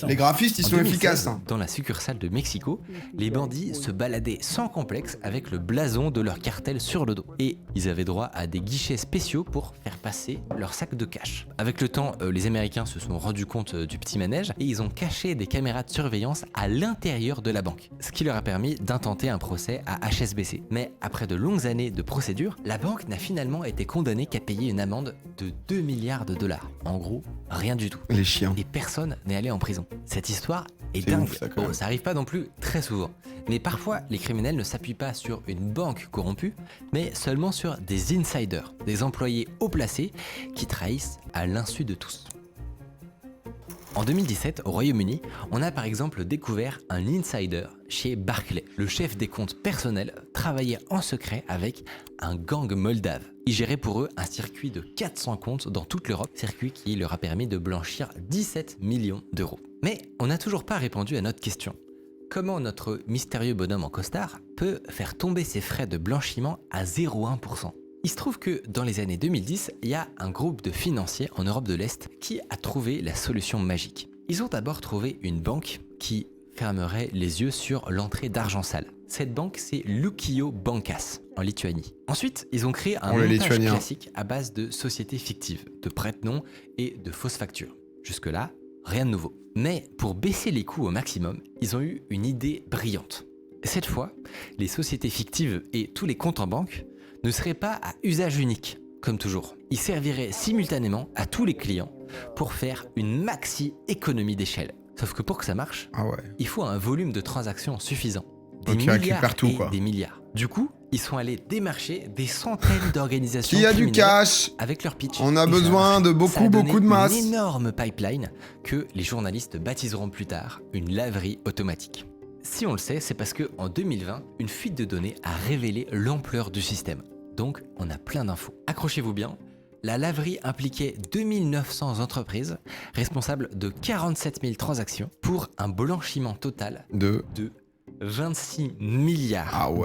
S1: Les graphistes, ils sont efficaces.
S3: Dans la succursale de Mexico, les bandits se baladaient sans complexe avec le blason de leur cartel sur le dos. Et ils avaient droit à des guichets spéciaux pour faire passer leur sac de cash. Avec le temps, les Américains se sont rendus compte du petit manège et ils ont caché des caméras de surveillance à l'intérieur de la banque. Ce qui leur a permis d'intenter un procès à HSBC. Mais après de longues années de procédure, la banque n'a finalement été condamnée qu'à payer une amende de 2 milliards de dollars. En gros, rien du tout.
S1: Les chiens.
S3: Et personne n'est allé en prison. Cette histoire est dingue. Bon, ça arrive pas non plus très souvent. Mais parfois, les criminels ne s'appuient pas sur une banque corrompue, mais seulement sur des insiders, des employés haut placés qui trahissent à l'insu de tous. En 2017, au Royaume-Uni, on a par exemple découvert un insider chez Barclays. Le chef des comptes personnels travaillait en secret avec un gang moldave. Il gérait pour eux un circuit de 400 comptes dans toute l'Europe, circuit qui leur a permis de blanchir 17 millions d'euros. Mais on n'a toujours pas répondu à notre question. Comment notre mystérieux bonhomme en costard peut faire tomber ses frais de blanchiment à 0,1%? Il se trouve que dans les années 2010, il y a un groupe de financiers en Europe de l'Est qui a trouvé la solution magique. Ils ont d'abord trouvé une banque qui fermerait les yeux sur l'entrée d'argent sale. Cette banque, c'est Lukio Bankas, en Lituanie. Ensuite, ils ont créé un montage classique à base de sociétés fictives, de prête-noms et de fausses factures. Jusque-là, rien de nouveau. Mais pour baisser les coûts au maximum, ils ont eu une idée brillante. Cette fois, les sociétés fictives et tous les comptes en banque ne seraient pas à usage unique, comme toujours. Ils serviraient simultanément à tous les clients pour faire une maxi-économie d'échelle. Sauf que pour que ça marche, il faut un volume de transactions suffisant. Des milliards et des milliards. Du coup, ils sont allés démarcher des centaines d'organisations
S1: qui a du cash
S3: avec leur pitch.
S1: On a besoin de beaucoup de masse.
S3: Une énorme pipeline que les journalistes baptiseront plus tard une laverie automatique. Si on le sait, c'est parce qu'en 2020, une fuite de données a révélé l'ampleur du système. Donc, on a plein d'infos. Accrochez-vous bien. La laverie impliquait 2900 entreprises responsables de 47 000 transactions pour un blanchiment total de 26 milliards d'euros.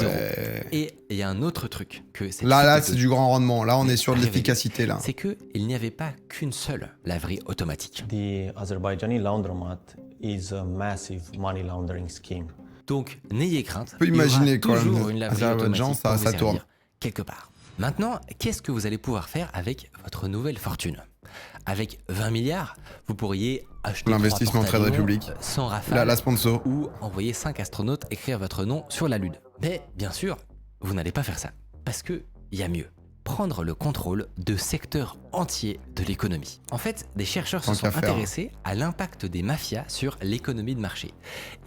S3: Et il y a un autre truc que c'est...
S1: Là, c'est du grand rendement. Là, on est sur de l'efficacité. Là.
S3: C'est qu'il n'y avait pas qu'une seule laverie automatique.
S13: The Azerbaijani laundromat is a massive money laundering scheme.
S3: Donc, n'ayez crainte.
S1: On peut imaginer
S3: il y aura toujours une laverie automatique pour vous
S1: ça tourne.
S3: Quelque part. Maintenant, qu'est-ce que vous allez pouvoir faire avec votre nouvelle fortune ? Avec 20 milliards, vous pourriez acheter
S1: l'investissement Trade Republic,
S3: sans rafale,
S1: la sponsor,
S3: ou envoyer 5 astronautes écrire votre nom sur la Lune. Mais bien sûr, vous n'allez pas faire ça, parce qu'il y a mieux. Prendre le contrôle de secteurs entiers de l'économie. En fait, des chercheurs se sont intéressés à l'impact des mafias sur l'économie de marché.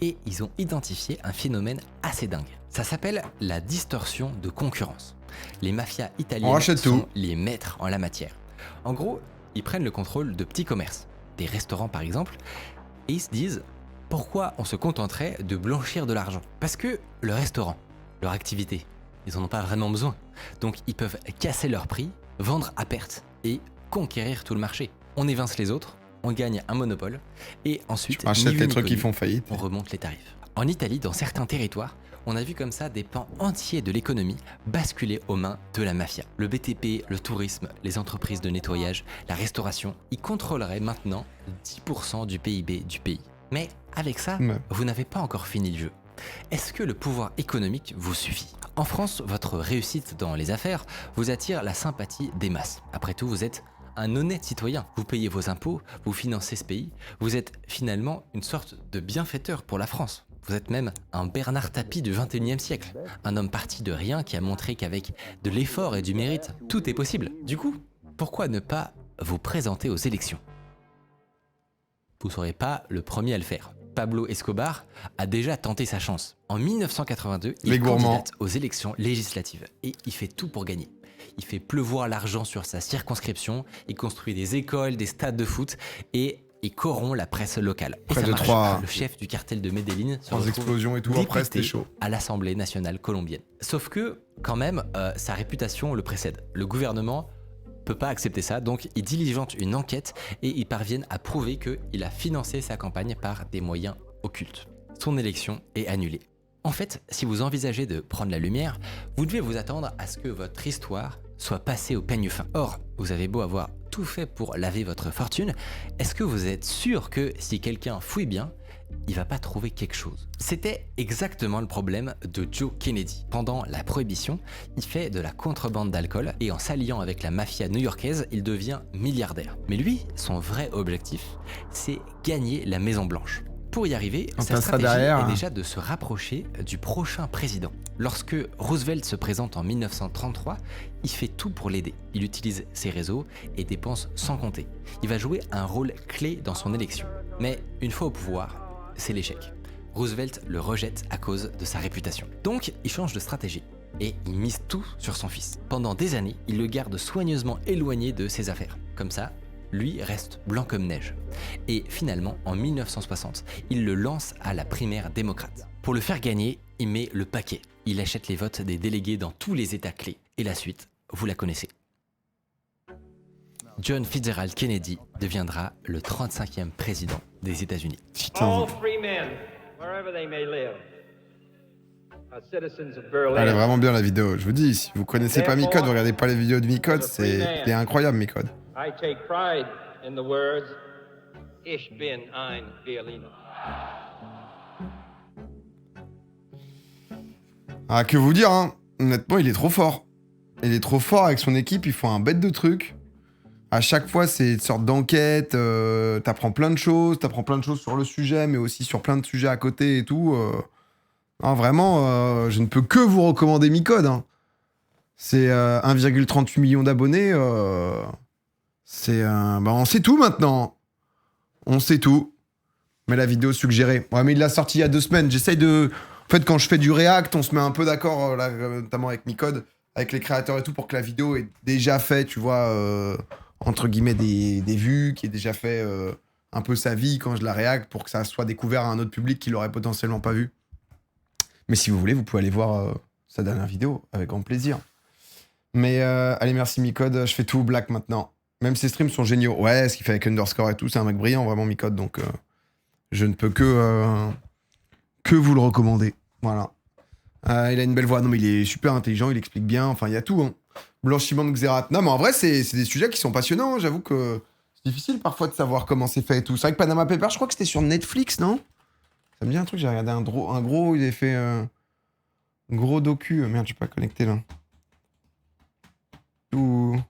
S3: Et ils ont identifié un phénomène assez dingue. Ça s'appelle la distorsion de concurrence. Les mafias italiennes sont les maîtres en la matière. En gros, ils prennent le contrôle de petits commerces, des restaurants par exemple, et ils se disent pourquoi on se contenterait de blanchir de l'argent ? Parce que le restaurant, leur activité, ils n'en ont pas vraiment besoin. Donc ils peuvent casser leur prix, vendre à perte et conquérir tout le marché. On évince les autres, on gagne un monopole et ensuite,
S1: achète les trucs qui font faillite.
S3: On remonte les tarifs. En Italie, dans certains territoires, on a vu comme ça des pans entiers de l'économie basculer aux mains de la mafia. Le BTP, le tourisme, les entreprises de nettoyage, la restauration, ils contrôleraient maintenant 10% du PIB du pays. Mais avec ça, vous n'avez pas encore fini le jeu. Est-ce que le pouvoir économique vous suffit ? En France, votre réussite dans les affaires vous attire la sympathie des masses. Après tout, vous êtes un honnête citoyen. Vous payez vos impôts, vous financez ce pays. Vous êtes finalement une sorte de bienfaiteur pour la France. Vous êtes même un Bernard Tapie du XXIe siècle. Un homme parti de rien qui a montré qu'avec de l'effort et du mérite, tout est possible. Du coup, pourquoi ne pas vous présenter aux élections ? Vous ne serez pas le premier à le faire. Pablo Escobar a déjà tenté sa chance. En 1982, il candidate aux élections législatives et il fait tout pour gagner. Il fait pleuvoir l'argent sur sa circonscription, il construit des écoles, des stades de foot et il corrompt la presse locale. Et ça marche. Le chef du cartel de Medellín se retrouve député à l'Assemblée nationale colombienne. Sauf que, quand même, sa réputation le précède. Le gouvernement peut pas accepter ça, donc ils diligentent une enquête et ils parviennent à prouver qu'il a financé sa campagne par des moyens occultes. Son élection est annulée. En fait, si vous envisagez de prendre la lumière, vous devez vous attendre à ce que votre histoire soit passée au peigne fin. Or, vous avez beau avoir tout fait pour laver votre fortune, est-ce que vous êtes sûr que si quelqu'un fouille bien, il va pas trouver quelque chose? C'était exactement le problème de Joe Kennedy. Pendant la Prohibition, il fait de la contrebande d'alcool et en s'alliant avec la mafia new-yorkaise, il devient milliardaire. Mais lui, son vrai objectif, c'est gagner la Maison Blanche. Pour y arriver, sa stratégie est déjà de se rapprocher du prochain président. Lorsque Roosevelt se présente en 1933, il fait tout pour l'aider. Il utilise ses réseaux et dépense sans compter. Il va jouer un rôle clé dans son élection. Mais une fois au pouvoir, c'est l'échec. Roosevelt le rejette à cause de sa réputation. Donc, il change de stratégie et il mise tout sur son fils. Pendant des années, il le garde soigneusement éloigné de ses affaires. Comme ça, lui reste blanc comme neige. Et finalement, en 1960, il le lance à la primaire démocrate. Pour le faire gagner, il met le paquet. Il achète les votes des délégués dans tous les États clés. Et la suite, vous la connaissez. John Fitzgerald Kennedy deviendra le 35e président des États-Unis.
S14: All free men, wherever they may live,
S1: Elle est vraiment bien la vidéo. Je vous dis, si vous connaissez pas Micode, vous regardez pas les vidéos de Micode, il est incroyable Micode.
S14: I take pride in the words Ich bin ein Berliner.
S1: Ah, que vous dire, hein. Honnêtement, il est trop fort. Il est trop fort avec son équipe, ils font un bête de trucs. À chaque fois, c'est une sorte d'enquête, t'apprends plein de choses sur le sujet, mais aussi sur plein de sujets à côté et tout. Non, vraiment, je ne peux que vous recommander Micode. Hein. C'est 1,38 million d'abonnés. On sait tout maintenant. On sait tout. Mais la vidéo suggérée. Ouais, mais il l'a sorti il y a 2 semaines. J'essaye de... En fait, quand je fais du React, on se met un peu d'accord, notamment avec Micode, avec les créateurs et tout, pour que la vidéo ait déjà fait, tu vois, entre guillemets, des vues, qui ait déjà fait un peu sa vie quand je la React, pour que ça soit découvert à un autre public qui l'aurait potentiellement pas vu. Mais si vous voulez, vous pouvez aller voir sa dernière vidéo, avec grand plaisir. Mais allez, merci Micode, je fais tout au black maintenant. Même ses streams sont géniaux. Ouais, ce qu'il fait avec Underscore et tout, c'est un mec brillant, vraiment Micode, donc je ne peux que vous le recommander. Voilà. Il a une belle voix. Non, mais il est super intelligent, il explique bien. Enfin, il y a tout. Hein. Blanchiment de Xerath. Non, mais en vrai, c'est des sujets qui sont passionnants. J'avoue que c'est difficile parfois de savoir comment c'est fait et tout. C'est vrai que Panama Papers, je crois que c'était sur Netflix, non? Ça me dit un truc, j'ai regardé un gros, il avait fait un gros docu. Merde, je suis pas connecté là. Tout.